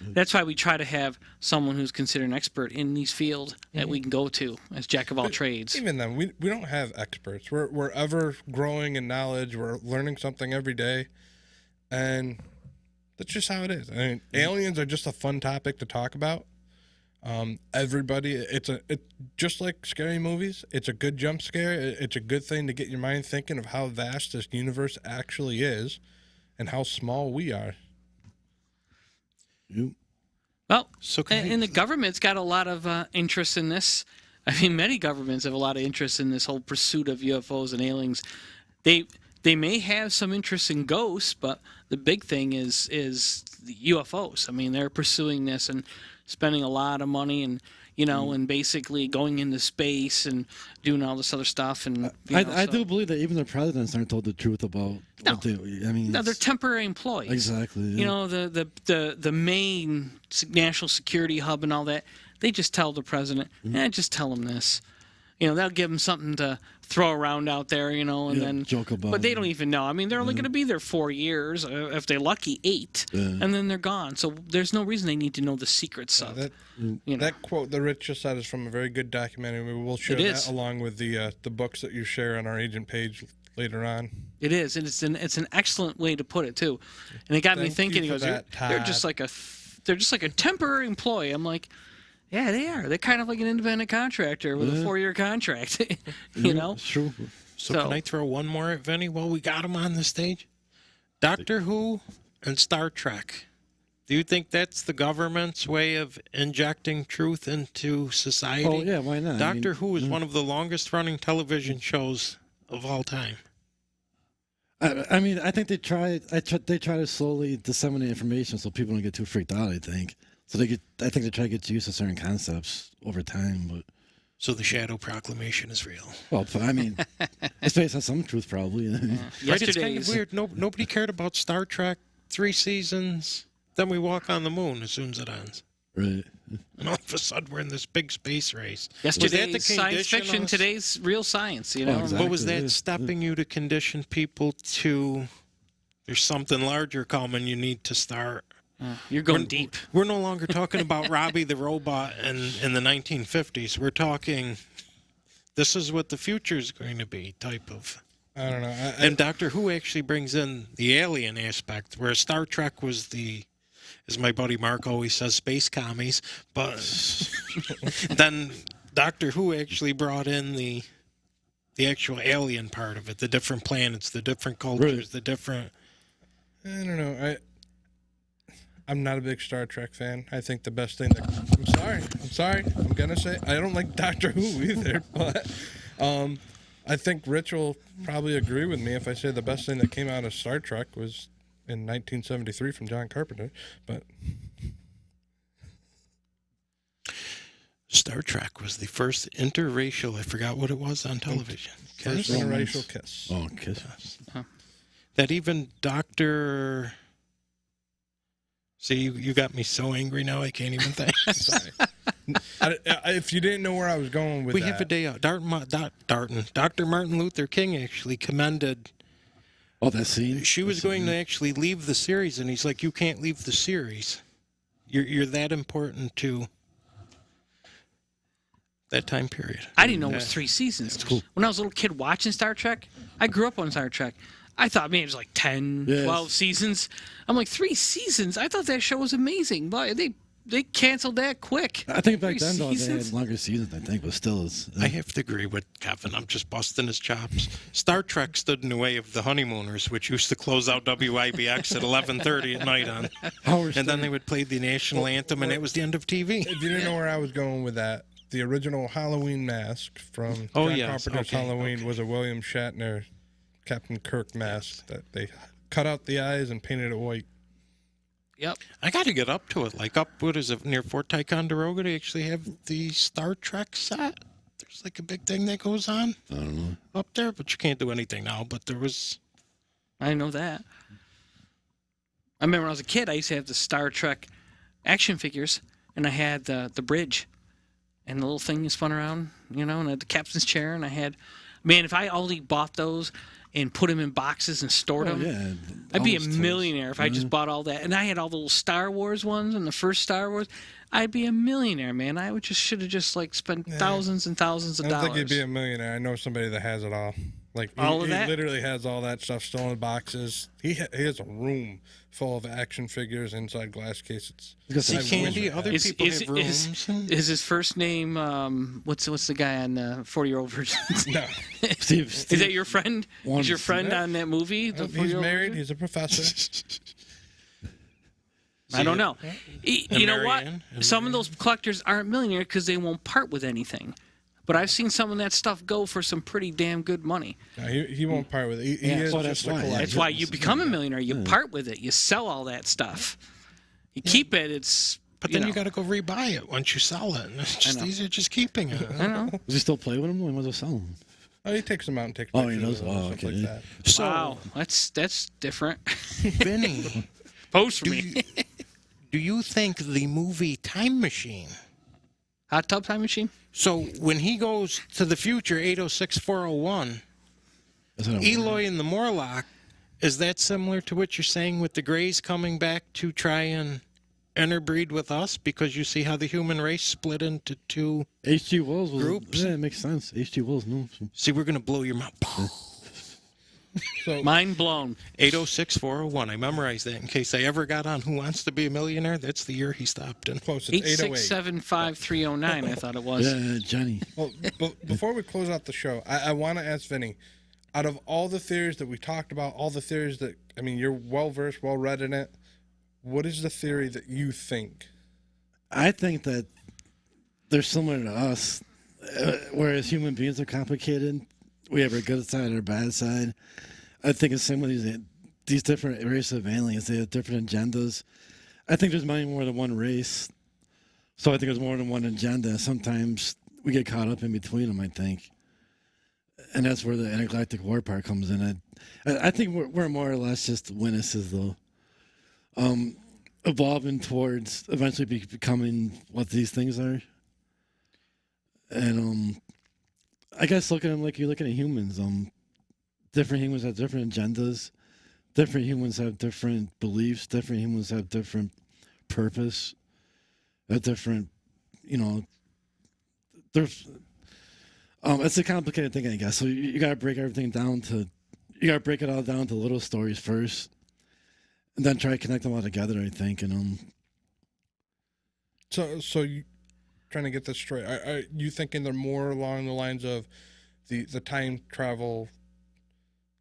That's why we try to have someone who's considered an expert in these fields that we can go to as jack of all trades. Even then, we don't have experts. We're ever growing in knowledge. We're learning something every day, and that's just how it is. I mean, aliens are just a fun topic to talk about. Everybody, it's just like scary movies. It's a good jump scare. It's a good thing to get your mind thinking of how vast this universe actually is, and how small we are. You. Well, So and the government's got a lot of interest in this. I mean, many governments have a lot of interest in this whole pursuit of UFOs and aliens. They may have some interest in ghosts, but the big thing is the UFOs. I mean, they're pursuing this and spending a lot of money. And you know, and basically going into space and doing all this other stuff. And I do believe that even the presidents aren't told the truth about what they. I mean, no, they're temporary employees. Exactly. Yeah. You know, the main national security hub and all that. They just tell the president, just tell him this. You know, they'll give him something to throw around out there, you know, and then joke about. But they don't even know. I mean, they're only going to be there 4 years, if they're lucky, 8, and then they're gone. So there's no reason they need to know the secrets of. That quote that Rich just said is from a very good documentary. We will share that along with the books that you share on our agent page later on. It is, and it's an excellent way to put it too. And it got me thinking. He goes, they're just like a temporary employee. I'm like. Yeah, they are. They're kind of like an independent contractor with a 4-year contract, you know? It's true. So can I throw one more at Vinny while we got him on the stage? Doctor Who and Star Trek. Do you think that's the government's way of injecting truth into society? Oh, yeah, why not? Doctor Who is one of the longest-running television shows of all time. I mean, I think they try to slowly disseminate information so people don't get too freaked out, I think. So I think they try to get used to certain concepts over time, but so the Shadow Proclamation is real. Well, I mean, it's based on some truth, probably. Right? It's kind of weird. Nobody cared about Star Trek 3 seasons. Then we walk on the moon as soon as it ends. Right. And all of a sudden we're in this big space race. Yesterday's science fiction, today's real science. You know. exactly. But was that stopping you to condition people to? There's something larger coming. You need to start. You're going deep. We're no longer talking about Robbie the robot in the 1950s. We're talking, this is what the future is going to be type of. I don't know. And Doctor Who actually brings in the alien aspect, where Star Trek was as my buddy Mark always says, space commies. But then Doctor Who actually brought in the actual alien part of it, the different planets, the different cultures, the different. I don't know. I'm not a big Star Trek fan. I think the best thing that I'm sorry. I'm gonna say I don't like Doctor Who either, but I think Rich will probably agree with me if I say the best thing that came out of Star Trek was in 1973 from John Carpenter. But Star Trek was the first interracial. I forgot what it was on television. First interracial kiss. Oh, kiss. That even Dr. See, you got me so angry now I can't even think. Sorry. If you didn't know where I was going with we have a day out. Dr. Martin Luther King actually commended. Oh, that scene? She was going to actually leave the series, and he's like, you can't leave the series. You're that important to that time period. I didn't know it was 3 seasons. That's cool. When I was a little kid watching Star Trek, I grew up on Star Trek. I thought maybe it was like 10, 12 seasons. I'm like, 3 seasons? I thought that show was amazing. But they canceled that quick. I think back then, though, they had longer seasons, I think, but still. I have to agree with Kevin. I'm just busting his chops. Star Trek stood in the way of the Honeymooners, which used to close out WIBX at 11:30 at night on. And then they would play the national anthem, and it was the end of TV. If you didn't know where I was going with that, the original Halloween mask from John Carpenter's Halloween was a William Shatner Captain Kirk mask that they cut out the eyes and painted it white. Yep. I got to get up to it. Like what is it, near Fort Ticonderoga, they actually have the Star Trek set. There's like a big thing that goes on. I don't know. Up there, but you can't do anything now. But there was. I know that. I remember when I was a kid, I used to have the Star Trek action figures, and I had the bridge, and the little thing spun around, you know, and I had the captain's chair, and I had, man, if I only bought those and put them in boxes and stored them, I'd be a millionaire if I just bought all that. And I had all the little Star Wars ones and the first Star Wars. I'd be a millionaire, man. I should have just like spent thousands and thousands of dollars. I don't think you'd be a millionaire. I know somebody that has it all. Like all of he that? Literally has all that stuff still in boxes. He has a room full of action figures inside glass cases. See, Candy, other people have rooms. Is his first name, what's the guy on 40-Year-Old Virgin? No. Steve. Is that your friend? Is your friend on that movie? He's married. Virgin? He's a professor. I don't know. You know what? Some of those collectors aren't millionaires because they won't part with anything. But I've seen some of that stuff go for some pretty damn good money. No, he won't part with it. He is just a collector. That's why you become a millionaire. You part with it. You sell all that stuff. You keep it. It's But then you got to go rebuy it once you sell it. And it's just easier just keeping it. I know. Does he still play with them? He might as well sell them. Oh, he takes them out and takes Oh, pictures he does? of them and Oh, stuff okay. like that. So, Wow, that's different. Vinny, Post for me. do you think the movie Time Machine? Hot tub time machine. So when he goes to the future, 806401, That's what I Eloy and the Morlock, is that similar to what you're saying with the Greys coming back to try and interbreed with us? Because you see how the human race split into two. H.G. Wells was, Groups? Yeah, it makes sense. H.G. Wells, no. See, we're going to blow your mind. So Mind blown. 806401. I memorized that in case I ever got on Who Wants to Be a Millionaire. That's the year he stopped in. close. It's 8675309. I thought it was. Yeah, Johnny. Well, before we close out the show, I want to ask Vinny, out of all the theories that we talked about, all the theories that, I mean, you're well-versed, well-read in it, what is the theory that you think? I think that they're similar to us, whereas human beings are complicated. We have our good side and our bad side. I think it's similar to these different races of aliens. They have different agendas. I think there's many more than one race. So I think there's more than one agenda. Sometimes we get caught up in between them, I think. And that's where the intergalactic war part comes in. I think we're more or less just witnesses, though. Evolving towards eventually becoming what these things are. And I guess look at them like you're looking at humans. Different humans have different agendas. Different humans have different beliefs. Different humans have different purpose. A different, there's. It's a complicated thing, I guess. So you got to break everything down to, you got to break it all down to little stories first, and then try to connect them all together. I think, and So you trying to get this straight? Are you thinking they're more along the lines of the time travel?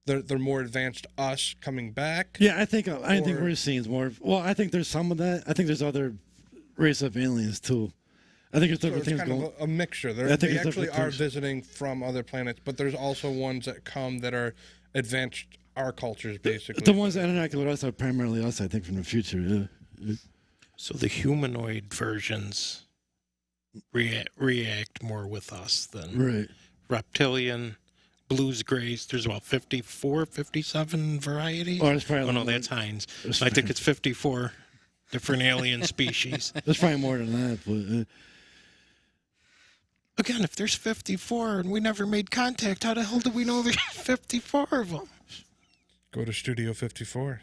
They're more advanced. Us coming back. yeah, I think we're seeing more. Well, I think there's some of that. I think there's other race of aliens too. I think there's So different it's things kind going. of a mixture. I think They it's actually different are things. visiting from other planets, but there's also ones that come that are advanced our cultures, basically. The ones that interact with us are primarily us, I think, from the future. Yeah. So the humanoid versions react more with us than Right. reptilian, blues, grays. There's about 54, 57 varieties. Oh, it's probably no, more that's Heinz. There's I think it's 54 different alien species. There's probably more than that, but Again, if there's 54 and we never made contact, how the hell do we know there's 54 of them? Go to Studio 54.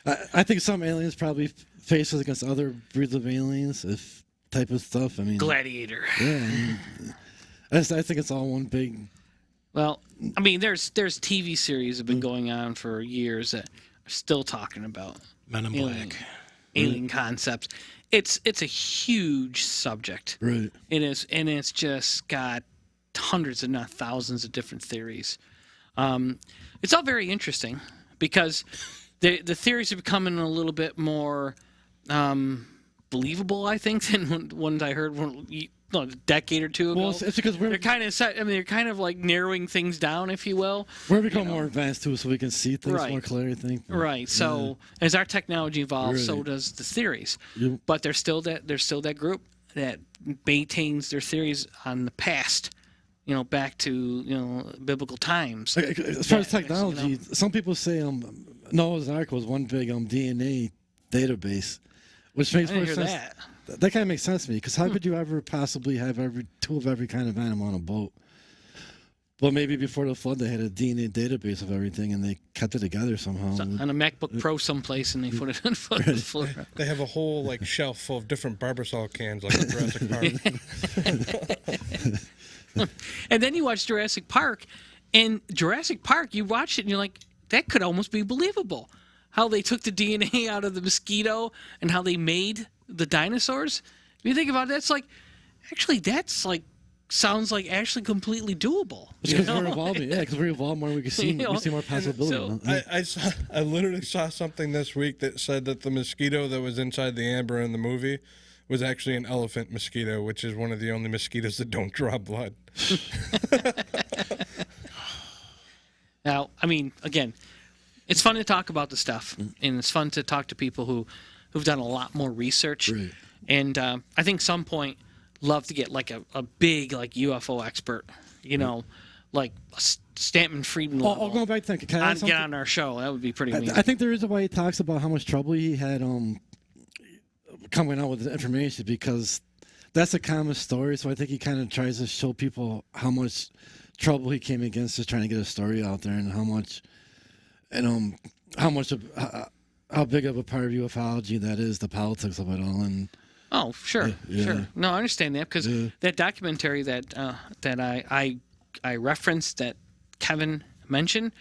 I think some aliens probably face us against other breeds of aliens, if type of stuff. I mean, Gladiator. yeah. I think it's all one big. Well, I mean, there's TV series that have been going on for years that are still talking about Men in alien, Black. alien concepts. It's a huge subject. Right. It is, and it's just got hundreds, if not thousands, of different theories. It's all very interesting because the theories are becoming a little bit more believable, I think, than ones I heard a decade or two ago. Well, it's because they're kind of they're kind of like narrowing things down, if you will. we're becoming more advanced too, so we can see things Right. more clearly. I think. Right. So as our technology evolves, so Right. does the theories. Yep. But there's still that group that maintains their theories on the past, back to biblical times. As far as Yeah, technology, some people say Noah's Ark was one big DNA database, which makes I more didn't hear sense. that. That kind of makes sense to me, because how could you ever possibly have two of every kind of animal on a boat? But maybe before the flood, they had a DNA database of everything, and they kept it together somehow. On a MacBook Pro someplace, and they put it in front of the floor. They have a whole shelf full of different Barbasol cans, like in Jurassic Park. And then you watch Jurassic Park, and Jurassic Park, you watch it, and you're like, that could almost be believable. How they took the DNA out of the mosquito and how they made the dinosaurs. If you think about it, sounds like actually completely doable. Because we're evolving, because we evolve more, we see more possibility. I literally saw something this week that said that the mosquito that was inside the amber in the movie was actually an elephant mosquito, which is one of the only mosquitoes that don't draw blood. Now, I mean, again, it's fun to talk about the stuff, and it's fun to talk to people who who've done a lot more research. Right. And I think some point love to get like a big like UFO expert, you know, like Stanton Friedman level. I'll go back to can I add get something? on our show. That would be pretty amazing. I think there is a way he talks about how much trouble he had coming out with the information, because that's a common story. So I think he kind of tries to show people how much trouble he came against just trying to get a story out there, and how big of a part of ufology that is, the politics of it all. And oh, sure, yeah. sure. No, I understand that, because that documentary that I referenced that Kevin mentioned,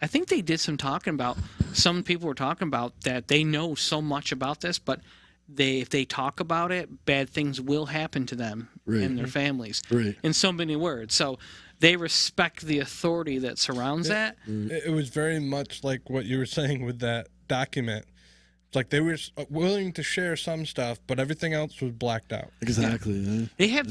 I think they did some talking about. Some people were talking about that they know so much about this, but if they talk about it, bad things will happen to them and their families. Right. In so many words, so they respect the authority that surrounds that. It was very much like what you were saying with that document. It's like they were willing to share some stuff, but everything else was blacked out. exactly. Yeah.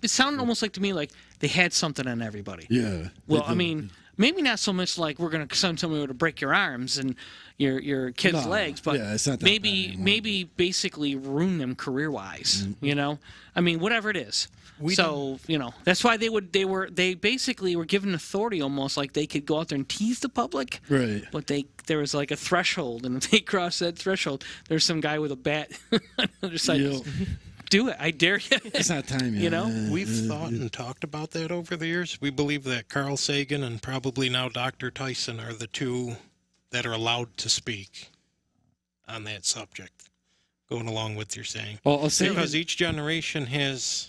It sounded almost like to me like they had something on everybody. Yeah. Well, They I do. mean, maybe not so much like we're going to send somebody to break your arms and your kid's No, legs, but yeah, it's not that maybe bad anymore. maybe basically ruin them career-wise. Mm-hmm. You know, I mean, whatever it is. You know, that's why they basically were given authority, almost like they could go out there and tease the public. Right. But there was like a threshold, and if they crossed that threshold, there's some guy with a bat on the other side. Yeah. Do it, I dare you. It's not time yet. You know? We've thought and talked about that over the years. We believe that Carl Sagan and probably now Dr. Tyson are the two that are allowed to speak on that subject, going along with your saying. Well, I'll say Because each generation has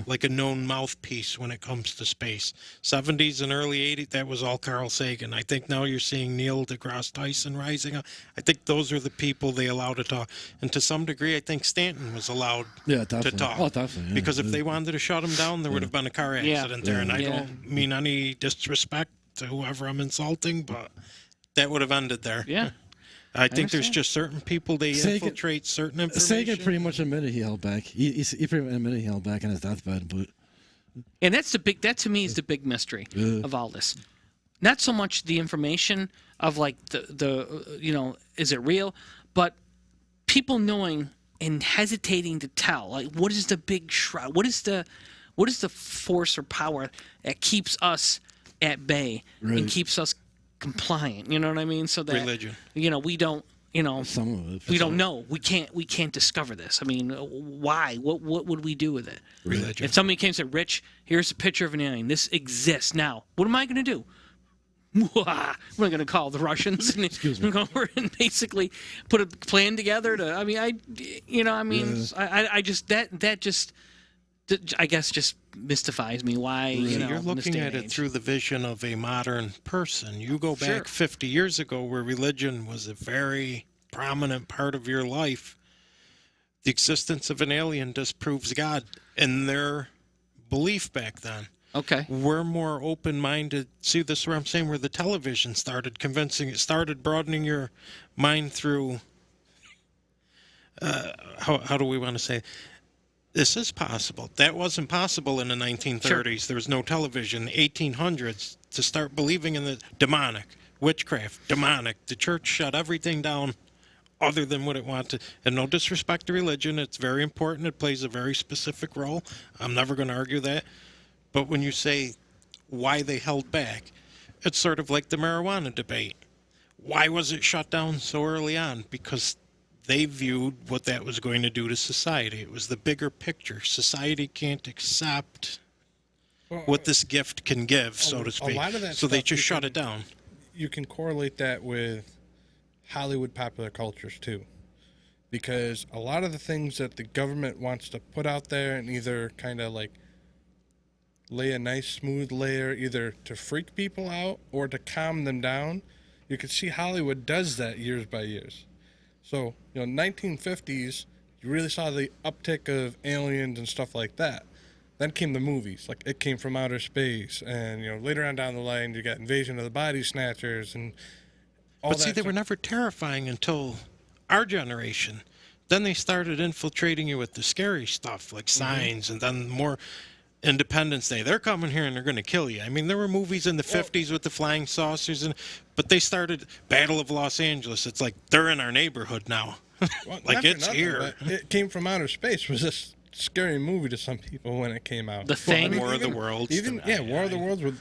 like a known mouthpiece when it comes to space. 70s and early 80s, that was all Carl Sagan. I think now you're seeing Neil deGrasse Tyson rising up. I think those are the people they allow to talk. And to some degree, I think Stanton was allowed to definitely. talk. Oh, definitely. Yeah. Because if they wanted to shut him down, there would have been a car accident there. And I don't mean any disrespect to whoever I'm insulting, but that would have ended there. Yeah. I think there's understand. just certain people, they infiltrate certain information. Sagan pretty much admitted he held back. He pretty much admitted he held back on his deathbed, but And that to me is the big mystery of all this. Not so much the information of like the you know, is it real, but people knowing and hesitating to tell. Like, what is the big shroud? What is the force or power that keeps us at bay and keeps us compliant? You know what I mean? So that Religion. You know, we don't. You know, some of it. we don't know. We can't discover this. I mean, why? What would we do with it? Religion. If somebody came and said, "Rich, here's a picture of an alien. This exists now." What am I going to do? We're going to call the Russians and go over and basically put a plan together to. I mean, I just that just. I guess just mystifies me. Why you know, You're in this looking day at and it age. through the vision of a modern person. You go Sure. back 50 years ago where religion was a very prominent part of your life. The existence of an alien disproves God in their belief back then. Okay. We're more open-minded. See, this is where I'm saying where the television started convincing. It started broadening your mind through, how do we want to say it? This is possible. That wasn't possible in the 1930s. Sure. There was no television. 1800s, to start believing in the demonic, witchcraft, demonic. The church shut everything down other than what it wanted. And no disrespect to religion. It's very important. It plays a very specific role. I'm never going to argue that. But when you say why they held back, it's sort of like the marijuana debate. Why was it shut down so early on? Because they viewed what that was going to do to society. It was the bigger picture. Society can't accept what this gift can give, so to speak. A lot of that so they stuff just you shut can- it down. You can correlate that with Hollywood popular cultures too, because a lot of the things that the government wants to put out there and either kind of like lay a nice smooth layer either to freak people out or to calm them down, you can see Hollywood does that years by years. So, 1950s, you really saw the uptick of aliens and stuff like that. Then came the movies, like It Came from Outer Space, and later on down the line, you got Invasion of the Body Snatchers and all But that. see, they were never terrifying until our generation. Then they started infiltrating you with the scary stuff, like Signs, and then more Independence Day. They're coming here and they're going to kill you. I mean, there were movies in the 50s with the flying saucers, but they started Battle of Los Angeles. It's like they're in our neighborhood now. Well, Like, not for it's nothing, here. but It Came from Outer Space was a scary movie to some people when it came out. The Thing? War of the Worlds. Even War of the Worlds with.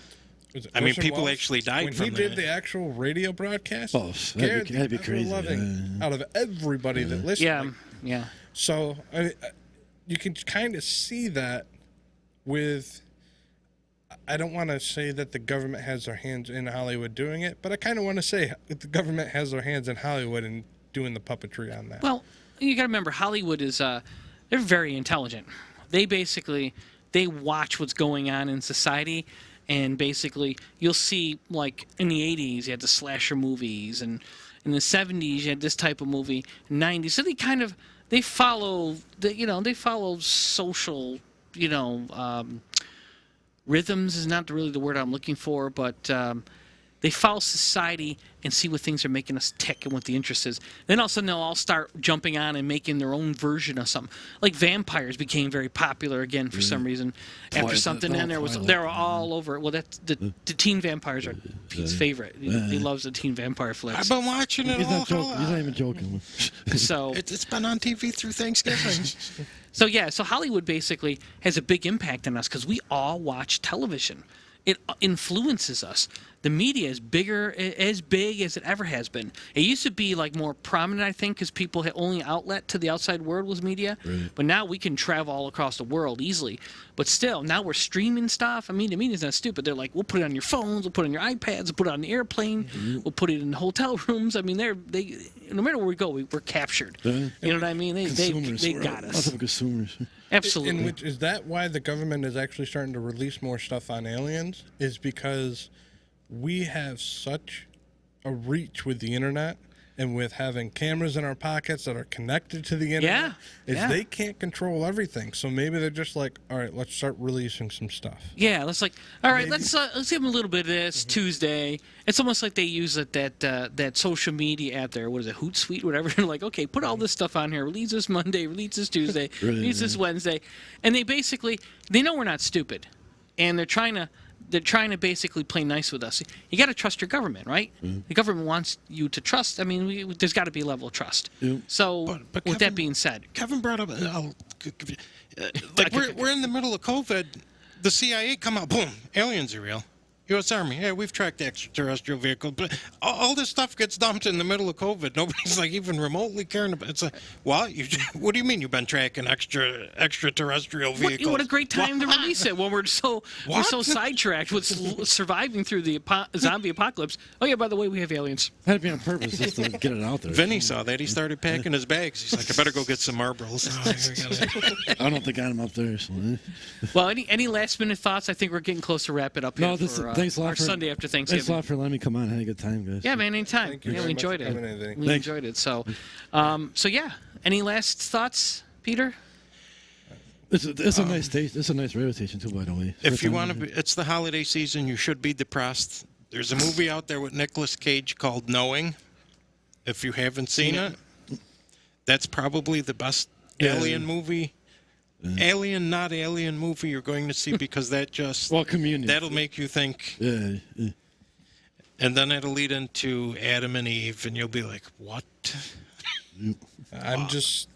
Was it I mean, Orson people Welles? actually died when from he did that. the actual radio broadcast. Oh, scared that'd be the crazy. ever-loving out of everybody that listened. Yeah, Like, yeah. so I mean, you can kind of see that with. I don't want to say that the government has their hands in Hollywood doing it, but I kind of want to say that the government has their hands in Hollywood and doing the puppetry on that. Well, you got to remember, Hollywood is they're very intelligent. They watch what's going on in society, and basically you'll see, like, in the 80s you had the slasher movies, and in the 70s you had this type of movie, 90s. So they follow social, rhythms is not really the word I'm looking for, but they follow society and see what things are making us tick and what the interest is. Then all of a sudden they'll all start jumping on and making their own version of something. Like vampires became very popular again for some reason after something, and they were all over it. Well, that's the teen vampires are Pete's favorite. He loves the teen vampire flicks. I've been watching it all. He's not even joking. So It's been on TV through Thanksgiving. So Hollywood basically has a big impact on us because we all watch television. It influences us. The media is big as it ever has been. It used to be like more prominent, I think, because people had only outlet to the outside world was media. Right. But now we can travel all across the world easily. But still, now we're streaming stuff. I mean, the media's not stupid. They're like, we'll put it on your phones, we'll put it on your iPads, we'll put it on the airplane, we'll put it in hotel rooms. I mean, they no matter where we go, we're captured. You know what I mean? They got us. Lots of consumers. Absolutely. In which is that why the government is actually starting to release more stuff on aliens? Is because we have such a reach with the internet and with having cameras in our pockets that are connected to the internet. They can't control everything. So maybe they're just like, all right, let's start releasing some stuff. Yeah, all right, let's give them a little bit of this Tuesday. It's almost like they use that social media app there. What is it, Hootsuite, whatever? They're like, okay, put all this stuff on here. Release this Monday. Release this Tuesday. Release this Wednesday. And they know we're not stupid, and they're trying to basically play nice with us. You got to trust your government, right? The government wants you to trust. I mean, there's got to be a level of trust. So, But with Kevin, that being said, Kevin brought up, like we're in the middle of COVID. The CIA come out, boom, aliens are real. U.S. Army, yeah, we've tracked extraterrestrial vehicles, but all this stuff gets dumped in the middle of COVID. Nobody's like even remotely caring about it. It's like, what do you mean you've been tracking extraterrestrial vehicles? what a great time to release it when we're so sidetracked with surviving through the zombie apocalypse. Oh yeah, by the way, we have aliens. Had to be on purpose just to get it out there. Vinny saw that. He started packing his bags. He's like, I better go get some marbles. I don't think I got him up there. So. Well, any last minute thoughts? I think we're getting close to wrap it up here. Thanks a lot our for Sunday after Thanks Thanksgiving. a lot for letting me come on. I had a good time, guys. Yeah, man, anytime. Thank you Yeah, very we much enjoyed for it. coming in, Vinny. We enjoyed it. So yeah. Any last thoughts, Peter? It's a nice station. It's a nice radio station too, by the way. If you want to be, it's the holiday season. You should be depressed. There's a movie out there with Nicolas Cage called Knowing. If you haven't seen it, that's probably the best alien movie. Alien, not alien movie you're going to see because that just Community. that'll make you think, Yeah. and then it'll lead into Adam and Eve, and you'll be like, what? I'm just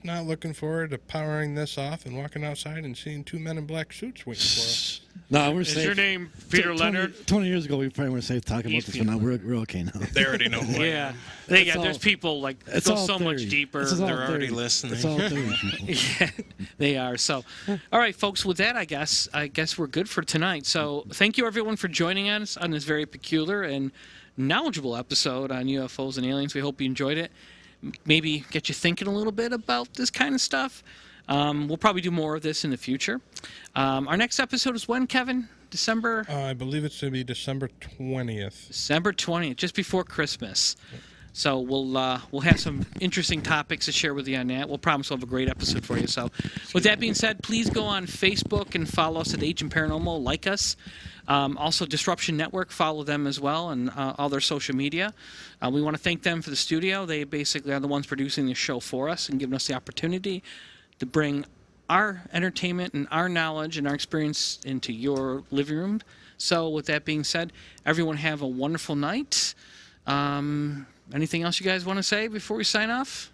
not looking forward to powering this off and walking outside and seeing two men in black suits waiting for us. No, we're Is safe. your name Peter 20 Leonard? 20 years ago, we probably weren't safe talking about this, but now we're okay now. They already know who I am. Yeah, there's all- people like It's go all so much theory. deeper. It's all They're already theory. listening. It's all theory, people. Yeah, they are. So, all right, folks. With that, I guess we're good for tonight. So, thank you everyone for joining us on this very peculiar and knowledgeable episode on UFOs and aliens. We hope you enjoyed it. Maybe get you thinking a little bit about this kind of stuff. We'll probably do more of this in the future. Our next episode is when, Kevin? December? I believe it's going to be December 20th. December 20th, just before Christmas. So we'll have some interesting topics to share with you on that. We'll promise we'll have a great episode for you. So with that being said, please go on Facebook and follow us at Agent Paranormal. Like us. Also, Disruption Network, follow them as well and all their social media. We want to thank them for the studio. They basically are the ones producing the show for us and giving us the opportunity to bring our entertainment and our knowledge and our experience into your living room. So with that being said, everyone have a wonderful night. Anything else you guys want to say before we sign off?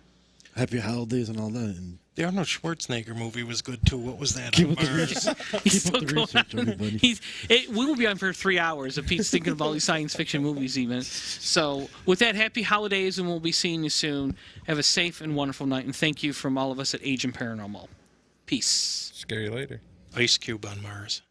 Happy holidays and all that. And The Arnold Schwarzenegger movie was good too. What was that? keep on up the Mars? research. He's Keep up still the going research, on. everybody. We will be on for 3 hours if Pete's thinking of all these science fiction movies even. So with that, happy holidays, and we'll be seeing you soon. Have a safe and wonderful night, and thank you from all of us at Agent Paranormal. Peace. Scary later. Ice Cube on Mars.